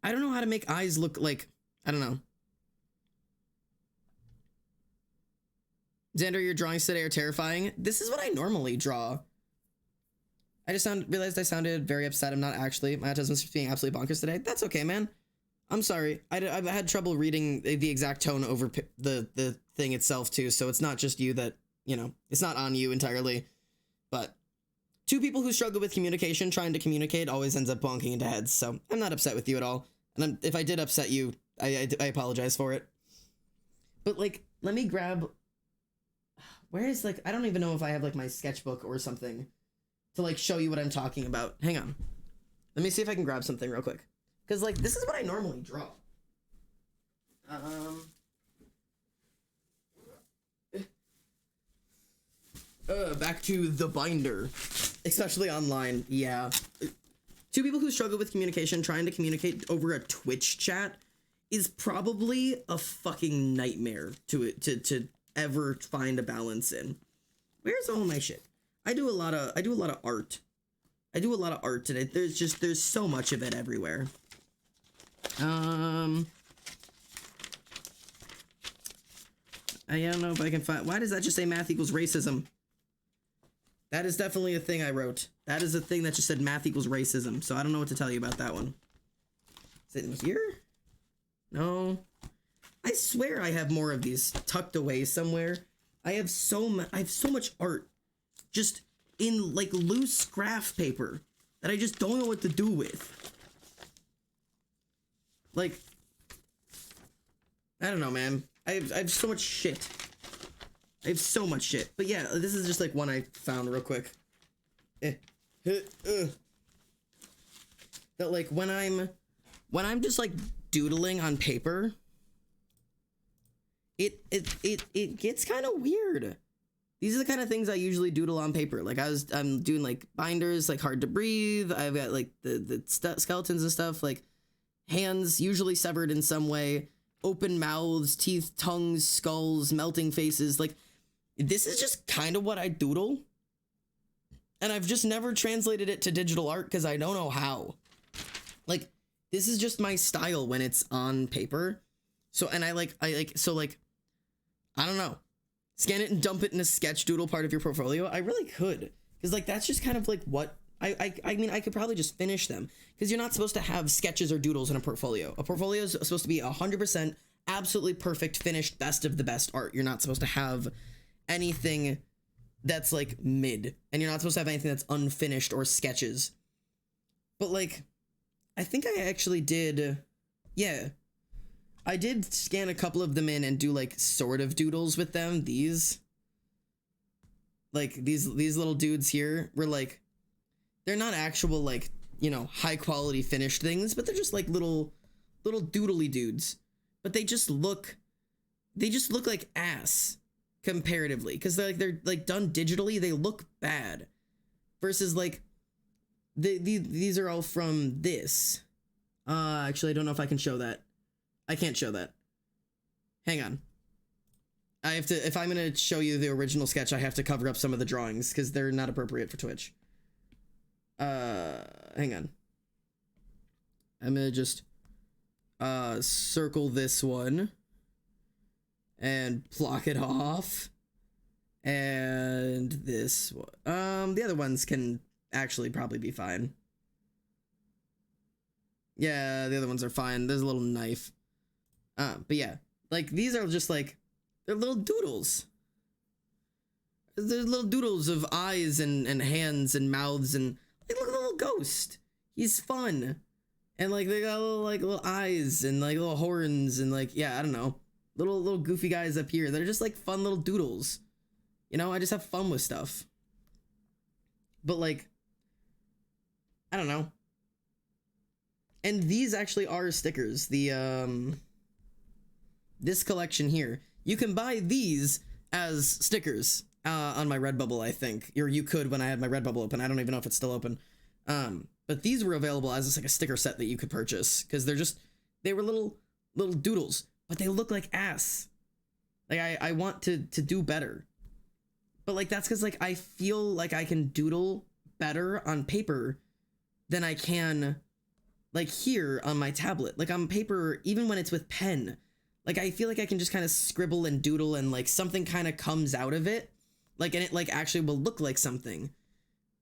I don't know how to make eyes look like, I don't know. Xander, your drawings today are terrifying. This is what I normally draw. I just realized I sounded very upset. I'm not actually. My autism's being absolutely bonkers today. That's okay, man. I'm sorry. I've had trouble reading the exact tone over the thing itself, too. So it's not just you that, you know, it's not on you entirely. But two people who struggle with communication, trying to communicate, always ends up bonking into heads. So I'm not upset with you at all. And if I did upset you, I apologize for it. But, like, let me grab... Where is, like, I don't even know if I have, like, my sketchbook or something to, like, show you what I'm talking about. Hang on. Let me see if I can grab something real quick. Because, like, this is what I normally draw. Back to the binder. Especially online, yeah. Two people who struggle with communication, trying to communicate over a Twitch chat is probably a fucking nightmare to ever find a balance in. Where's all my shit? I do a lot of art. I do a lot of art today. There's so much of it everywhere. I don't know if I can find, why does that just say math equals racism? That is definitely a thing I wrote. That is a thing that just said math equals racism, so I don't know what to tell you about that one. Is it in here? No. I swear I have more of these tucked away somewhere. I have so much art just in like loose graph paper that I just don't know what to do with. Like, I don't know, man. I have so much shit. I have so much shit. But yeah, this is just like one I found real quick. That like when I'm just like doodling on paper, it gets kind of weird. These are the kind of things I usually doodle on paper. Like I'm doing like binders, like Hard to Breathe. I've got like the skeletons and stuff, like hands usually severed in some way, open mouths, teeth, tongues, skulls, melting faces. Like this is just kind of what I doodle. And I've just never translated it to digital art because I don't know how. Like, this is just my style when it's on paper. So, and I don't know. Scan it and dump it in a sketch doodle part of your portfolio. I really could. Because, like, that's just kind of like what, I mean, I could probably just finish them. Because you're not supposed to have sketches or doodles in a portfolio. A portfolio is supposed to be 100% absolutely perfect, finished, best of the best art. You're not supposed to have anything that's like mid, and you're not supposed to have anything that's unfinished or sketches. But like, I think I actually did, yeah, I did scan a couple of them in and do like sort of doodles with them. These little dudes here were like, they're not actual like, you know, high quality finished things, but they're just like little doodly dudes. But they just look like ass comparatively, because they're like done digitally. They look bad versus like these are all from this. Actually, I don't know if I can show that. I can't show that. Hang on. I have to, if I'm gonna show you the original sketch, I have to cover up some of the drawings because they're not appropriate for Twitch. Hang on. I'm gonna just circle this one and block it off, and this one. The other ones can actually probably be fine. Yeah, the other ones are fine. There's a little knife. But yeah, like these are just like, they're little doodles. There's little doodles of eyes and hands and mouths, and like, look at the little ghost. He's fun. And like they got little eyes and like little horns and like, yeah, I don't know. Little goofy guys up here. They're just like fun little doodles. You know, I just have fun with stuff. But like, I don't know. And these actually are stickers. The this collection here, you can buy these as stickers on my Redbubble, I think. Or you could when I had my Redbubble open. I don't even know if it's still open. But these were available as just like a sticker set that you could purchase, because they were little doodles, but they look like ass. Like I want to do better. But like, that's because like I feel like I can doodle better on paper than I can like here on my tablet. Like on paper, even when it's with pen, like I feel like I can just kind of scribble and doodle and like something kind of comes out of it. Like, and it like actually will look like something.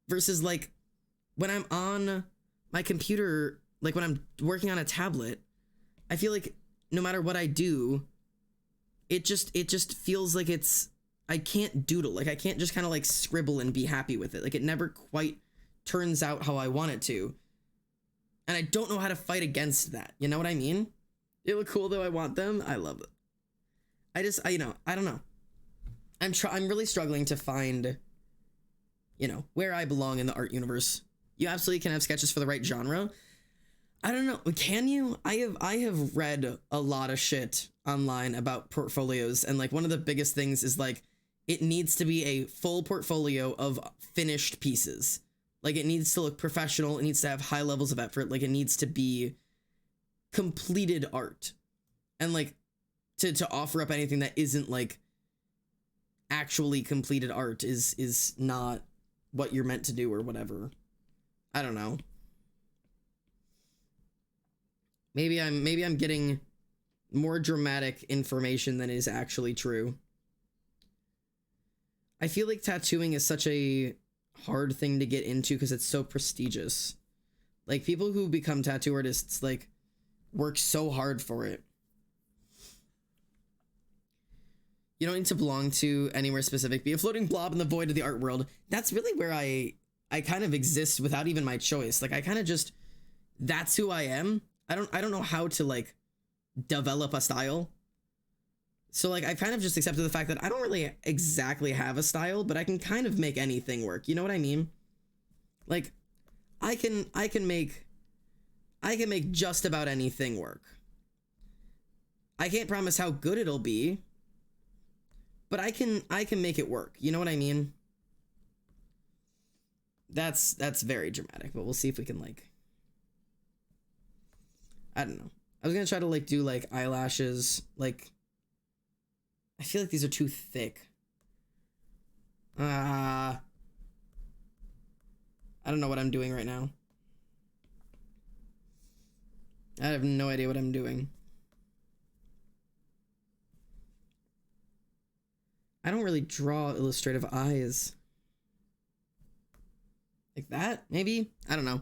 Versus like when I'm on my computer, like when I'm working on a tablet, I feel like no matter what I do, it just feels like I can't doodle. Like I can't just kind of like scribble and be happy with it. Like it never quite turns out how I want it to. And I don't know how to fight against that. You know what I mean? They look cool though. I want them. I love it. I don't know. I'm really struggling to find, you know, where I belong in the art universe. You absolutely can have sketches for the right genre. I don't know. Can you? I have read a lot of shit online about portfolios, and like one of the biggest things is like it needs to be a full portfolio of finished pieces. Like it needs to look professional. It needs to have high levels of effort. Like it needs to be completed art. And like to offer up anything that isn't like actually completed art is not what you're meant to do or whatever. I don't know. Maybe I'm getting more dramatic information than is actually true. I feel like tattooing is such a hard thing to get into because it's so prestigious. Like people who become tattoo artists like work so hard for it. You don't need to belong to anywhere specific. Be a floating blob in the void of the art world. That's really where I kind of exist without even my choice. Like I kind of just, that's who I am. I don't know how to like develop a style. So like I kind of just accepted the fact that I don't really exactly have a style, but I can kind of make anything work. You know what I mean? Like I can make just about anything work. I can't promise how good it'll be, but I can make it work. You know what I mean? That's very dramatic, but we'll see if we can like, I don't know. I was gonna try to like do like eyelashes. Like I feel like these are too thick. I don't know what I'm doing right now. I have no idea what I'm doing. I don't really draw illustrative eyes. Like that, maybe? I don't know.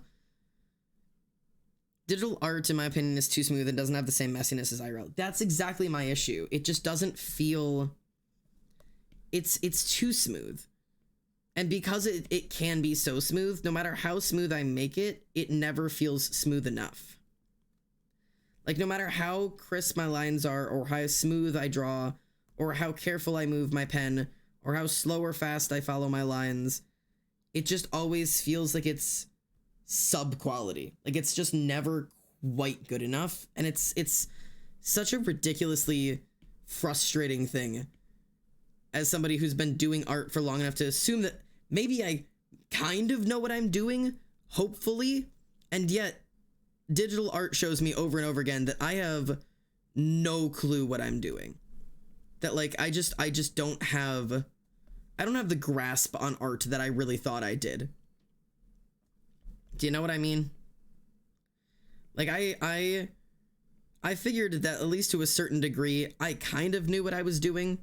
Digital art, in my opinion, is too smooth and doesn't have the same messiness as IRL. That's exactly my issue. It just doesn't feel... It's too smooth. And because it can be so smooth, no matter how smooth I make it, it never feels smooth enough. Like, no matter how crisp my lines are, or how smooth I draw, or how careful I move my pen, or how slow or fast I follow my lines, it just always feels like it's sub-quality. Like, it's just never quite good enough. And it's such a ridiculously frustrating thing as somebody who's been doing art for long enough to assume that maybe I kind of know what I'm doing, hopefully, and yet digital art shows me over and over again that I have no clue what I'm doing. That, like, I just don't have... I don't have the grasp on art that I really thought I did. Do you know what I mean? Like, I figured that, at least to a certain degree, I kind of knew what I was doing.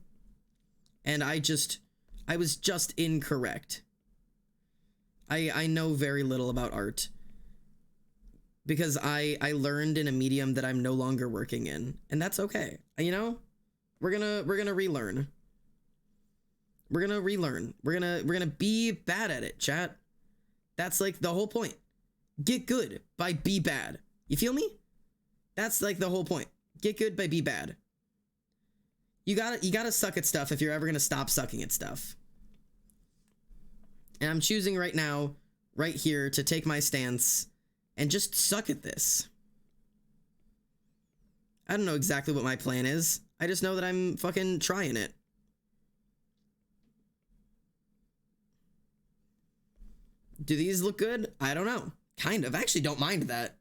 And I was just incorrect. I know very little about art. Because I learned in a medium that I'm no longer working in. And that's okay. You know? We're gonna relearn. We're gonna relearn. We're gonna be bad at it, chat. That's like the whole point. Get good by be bad. You feel me? That's like the whole point. Get good by be bad. You gotta suck at stuff if you're ever gonna stop sucking at stuff. And I'm choosing right now, right here, to take my stance and just suck at this. I don't know exactly what my plan is. I just know that I'm fucking trying it. Do these look good? I don't know. Kind of. I actually don't mind that.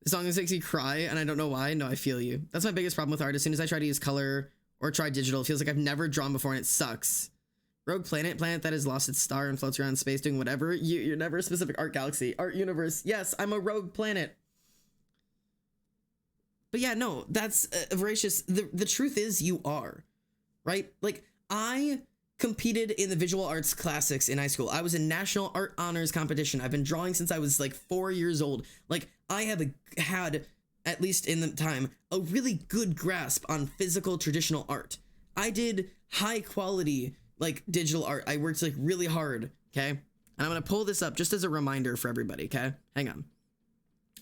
The song makes you cry, and I don't know why. No, I feel you. That's my biggest problem with art. As soon as I try to use color or try digital, it feels like I've never drawn before, and it sucks. Rogue planet that has lost its star and floats around in space doing whatever. You're never a specific art galaxy. Art universe. Yes, I'm a rogue planet. But yeah, no, that's voracious. The truth is you are, right? Like, I competed in the visual arts classics in high school. I was in national art honors competition. I've been drawing since I was like 4 years old. Like, I have had, at least in the time, a really good grasp on physical traditional art. I did high quality, like, digital art. I worked like really hard, okay? And I'm gonna pull this up just as a reminder for everybody, okay? Hang on.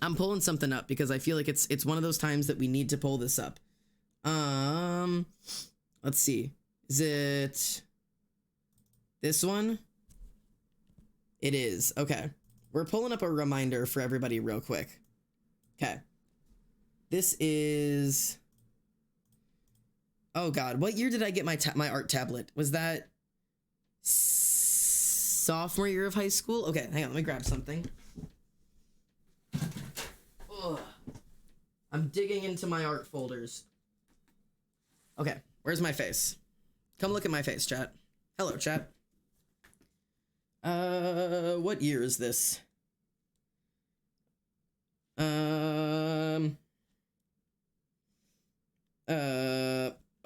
I'm pulling something up because I feel like it's one of those times that we need to pull this up. Let's see. Is it this one? It is. Okay. We're pulling up a reminder for everybody real quick. Okay. This is... Oh God, what year did I get my art tablet? Was that sophomore year of high school? Okay, hang on, let me grab something. Ugh. I'm digging into my art folders. Okay, where's my face? Come look at my face, chat. Hello, chat. What year is this?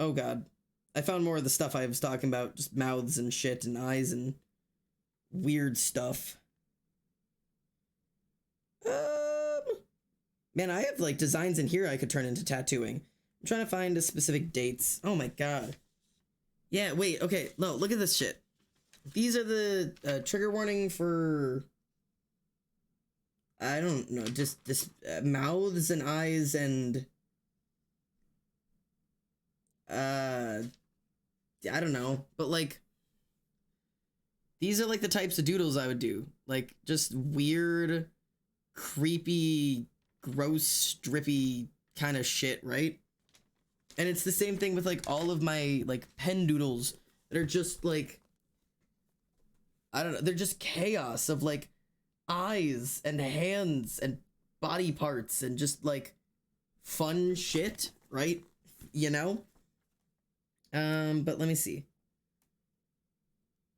Oh God. I found more of the stuff I was talking about, just mouths and shit and eyes and weird stuff. Man, I have like designs in here I could turn into tattooing. I'm trying to find the specific dates. Oh my God. Yeah, wait, okay, no, look at this shit. These are the trigger warning for, I don't know, just mouths and eyes and I don't know, but like these are like the types of doodles I would do, like just weird, creepy, gross, strippy kind of shit, right? And it's the same thing with like all of my like pen doodles that are just like, I don't know, they're just chaos of like eyes and hands and body parts and just like fun shit, right? You know? But let me see.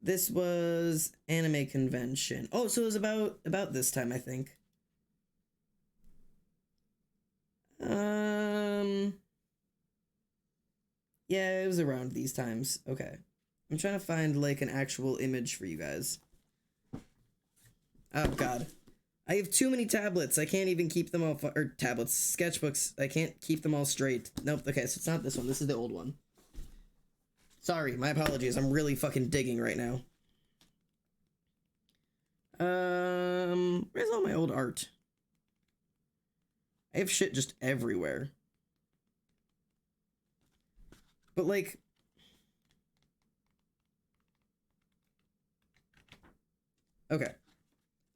This was anime convention. Oh, so it was about this time, I think. Yeah, it was around these times. Okay. I'm trying to find like an actual image for you guys. Oh god. I have too many tablets. I can't even keep them all or tablets, sketchbooks. I can't keep them all straight. Nope. Okay, so it's not this one. This is the old one. Sorry, my apologies. I'm really fucking digging right now. Where's all my old art? I have shit just everywhere. But like, okay.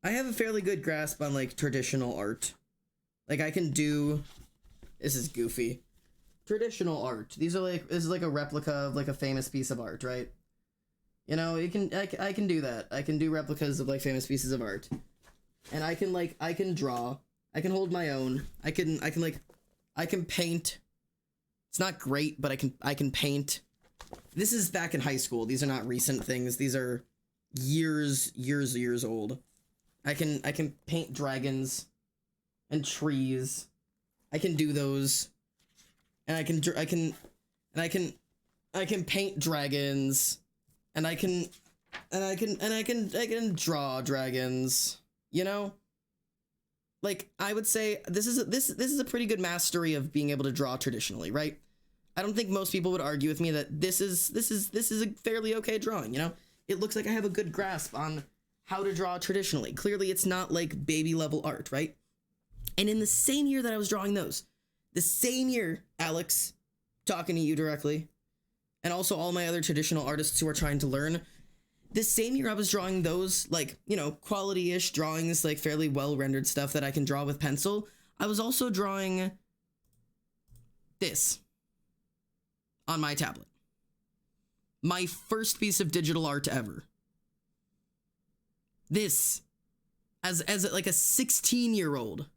I have a fairly good grasp on like traditional art. Like I can do, this is goofy. Traditional art. These are like, this is like a replica of like a famous piece of art, right? You know, I can do that. I can do replicas of like famous pieces of art. And I can draw. I can hold my own. I can paint. It's not great, but I can paint. This is back in high school. These are not recent things. These are years old. I can paint dragons and trees. I can do those. And I can paint dragons. And I can draw dragons, you know? Like, I would say this is a pretty good mastery of being able to draw traditionally, right? I don't think most people would argue with me that this is a fairly okay drawing, you know? It looks like I have a good grasp on how to draw traditionally. Clearly, it's not like baby level art, right? And in the same year that I was drawing those, the same year, Alex, talking to you directly, and also all my other traditional artists who are trying to learn, this same year I was drawing those, like, you know, quality-ish drawings, like fairly well-rendered stuff that I can draw with pencil. I was also drawing this on my tablet. My first piece of digital art ever. This, as like a 16-year-old.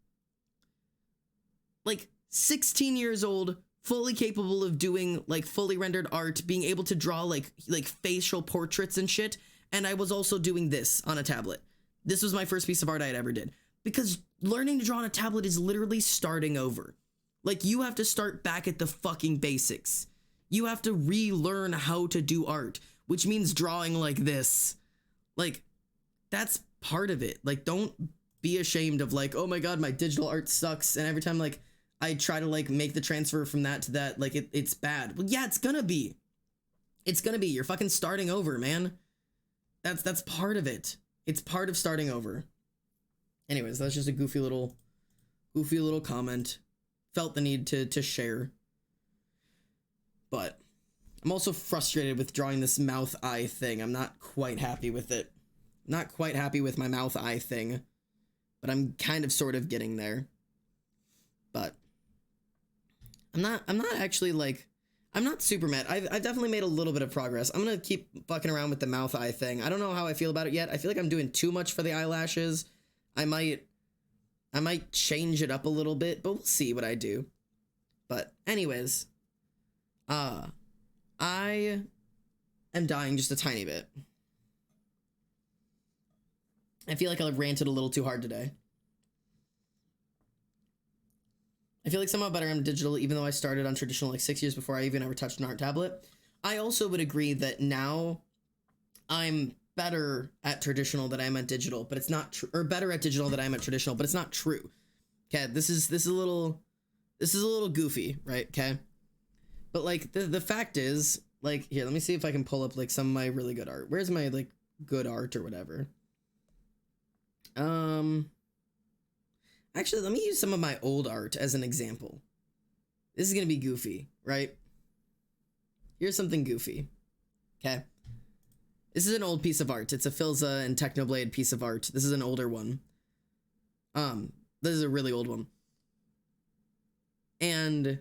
Like, 16 years old, fully capable of doing like fully rendered art, being able to draw like facial portraits and shit. And I was also doing this on a tablet. This was my first piece of art I had ever did. Because learning to draw on a tablet is literally starting over. Like, you have to start back at the fucking basics. You have to relearn how to do art, which means drawing like this. Like, that's part of it. Like, don't be ashamed of like, oh my god, my digital art sucks. And every time like I try to like make the transfer from that to that, like it's bad. Well, yeah, it's gonna be. It's gonna be. You're fucking starting over, man. That's part of it. It's part of starting over. Anyways, that's just a goofy little comment. Felt the need to share. But I'm also frustrated with drawing this mouth eye thing. I'm not quite happy with it. Not quite happy with my mouth eye thing. But I'm kind of sort of getting there. But I'm not actually like, I'm not super mad. I've definitely made a little bit of progress. I'm gonna keep fucking around with the mouth eye thing. I don't know how I feel about it yet. I feel like I'm doing too much for the eyelashes. I might change it up a little bit, but we'll see what I do. But anyways, I am dying just a tiny bit. I feel like I ranted a little too hard today. I feel like somehow better I'm digital, even though I started on traditional like 6 years before I even ever touched an art tablet. I also would agree that now I'm better at traditional than I'm at digital, but it's not true. Or better at digital than I'm at traditional, but it's not true. Okay, this is a little goofy, right? Okay, but like the fact is, like, here, let me see if I can pull up like some of my really good art. Where's my like good art or whatever? Actually, let me use some of my old art as an example. This is gonna be goofy, right? Here's something goofy. Okay. This is an old piece of art. It's a Philza and Technoblade piece of art. This is an older one. This is a really old one. And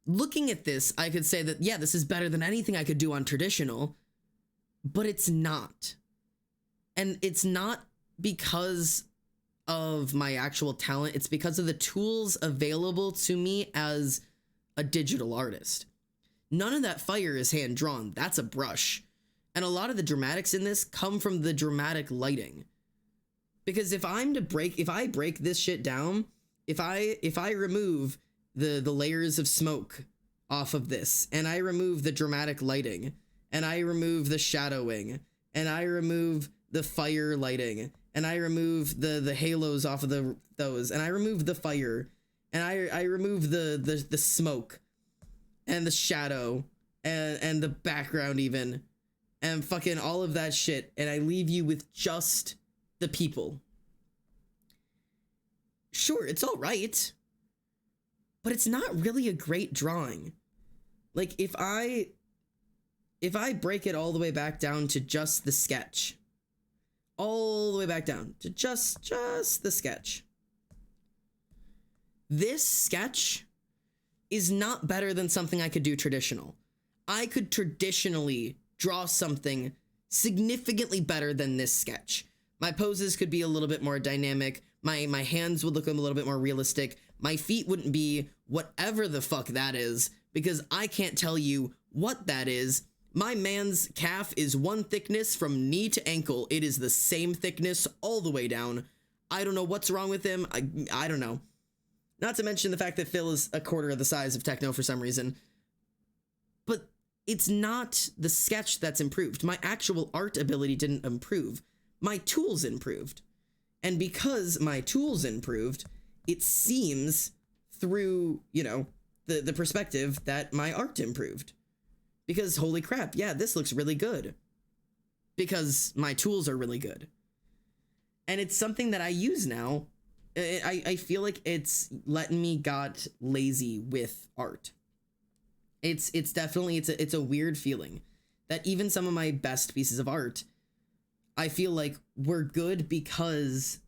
looking at this, I could say that, yeah, this is better than anything I could do on traditional, but it's not. And it's not because of my actual talent. It's because of the tools available to me as a digital artist. None of that fire is hand drawn. That's a brush. And a lot of the dramatics in this come from the dramatic lighting. Because if I break this shit down, if I remove the layers of smoke off of this, and I remove the dramatic lighting, and I remove the shadowing, and I remove the fire lighting, and I remove the halos off of those, and I remove the fire, and I remove the smoke, and the shadow, and the background even, and fucking all of that shit, and I leave you with just the people. Sure, it's all right, but it's not really a great drawing. Like, if I break it all the way back down to just the sketch, all the way back down to just the sketch, this sketch is not better than something I could do traditional. I could traditionally draw something significantly better than this sketch. My poses could be a little bit more dynamic. My hands would look a little bit more realistic. My feet wouldn't be whatever the fuck that is, because I can't tell you what that is. My man's calf is one thickness from knee to ankle. It is the same thickness all the way down. I don't know what's wrong with him. I don't know. Not to mention the fact that Phil is a quarter of the size of Techno for some reason. But it's not the sketch that's improved. My actual art ability didn't improve. My tools improved. And because my tools improved, it seems through, you know, the perspective that my art improved. Because holy crap, yeah, this looks really good. Because my tools are really good. And it's something that I use now. I feel like it's letting me got lazy with art. It's definitely, it's a weird feeling that even some of my best pieces of art, I feel like were good because,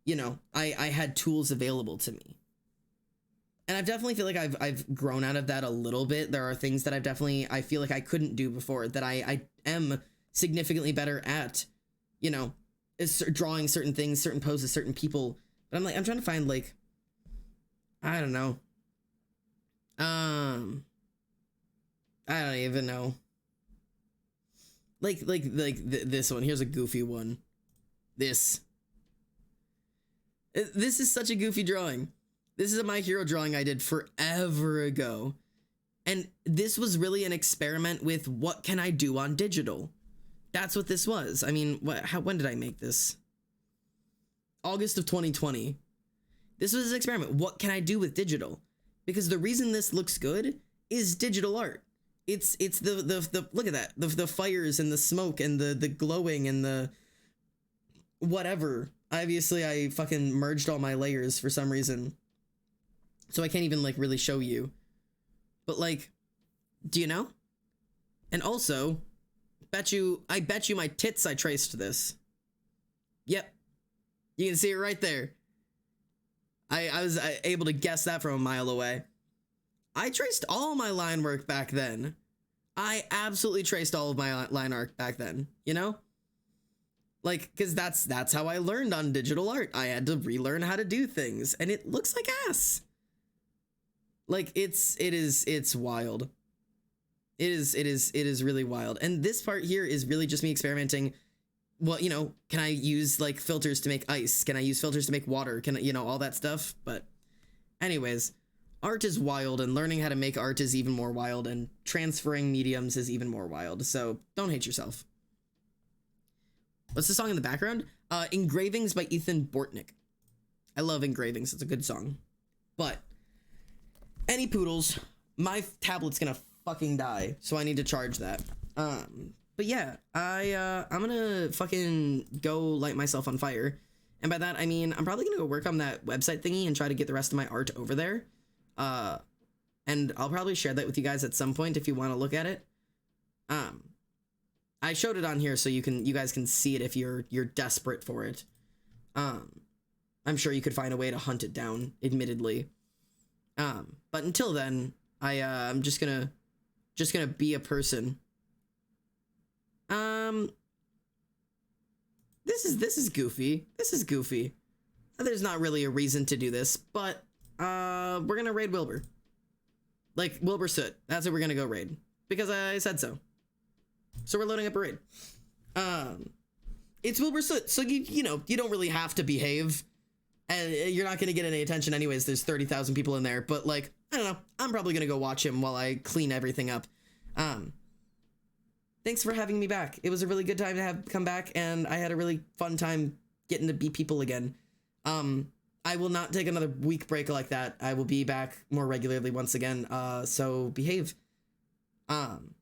you know, I had tools available to me. And I definitely feel like I've grown out of that a little bit. There are things that I feel like I couldn't do before that I am significantly better at, you know, is drawing certain things, certain poses, certain people. But I'm trying to find, like, I don't know. I don't even know. Like this one. Here's a goofy one. This is such a goofy drawing. This is a My Hero drawing I did forever ago. And this was really an experiment with what can I do on digital. That's what this was. I mean, when did I make this? August of 2020. This was an experiment. What can I do with digital? Because the reason this looks good is digital art. It's the look at that. The fires and the smoke and the glowing and the whatever. Obviously, I fucking merged all my layers for some reason. So I can't even, like, really show you. But, like, do you know? And also, I bet you my tits I traced this. Yep. You can see it right there. I was able to guess that from a mile away. I traced all my line work back then. I absolutely traced all of my line art back then, you know? Like, because that's how I learned on digital art. I had to relearn how to do things, and it looks like ass. Like, it's wild. It is really wild. And this part here is really just me experimenting. Well, you know, can I use, like, filters to make ice? Can I use filters to make water? Can I, you know, all that stuff? But anyways, art is wild, and learning how to make art is even more wild, and transferring mediums is even more wild. So don't hate yourself. What's the song in the background? Engravings by Ethan Bortnick. I love Engravings. It's a good song. But any poodles, my tablet's gonna fucking die, so I need to charge that. But yeah, I'm gonna fucking go light myself on fire. And by that, I mean, I'm probably gonna go work on that website thingy and try to get the rest of my art over there. And I'll probably share that with you guys at some point if you want to look at it. I showed it on here so you guys can see it if you're desperate for it. I'm sure you could find a way to hunt it down, admittedly. But until then, I'm just gonna be a person. This is goofy. This is goofy. There's not really a reason to do this, but we're gonna raid Wilbur. Like Wilbur Soot. That's what we're gonna go raid. Because I said so. So we're loading up a raid. It's Wilbur Soot, so you know, you don't really have to behave. And you're not gonna get any attention anyways. There's 30,000 people in there, but like, I don't know. I'm probably gonna go watch him while I clean everything up. Thanks for having me back. It was a really good time to have come back, and I had a really fun time getting to be people again. I will not take another week break like that. I will be back more regularly once again. So behave. And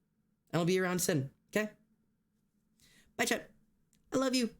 I'll be around soon. Okay? Bye, chat. I love you.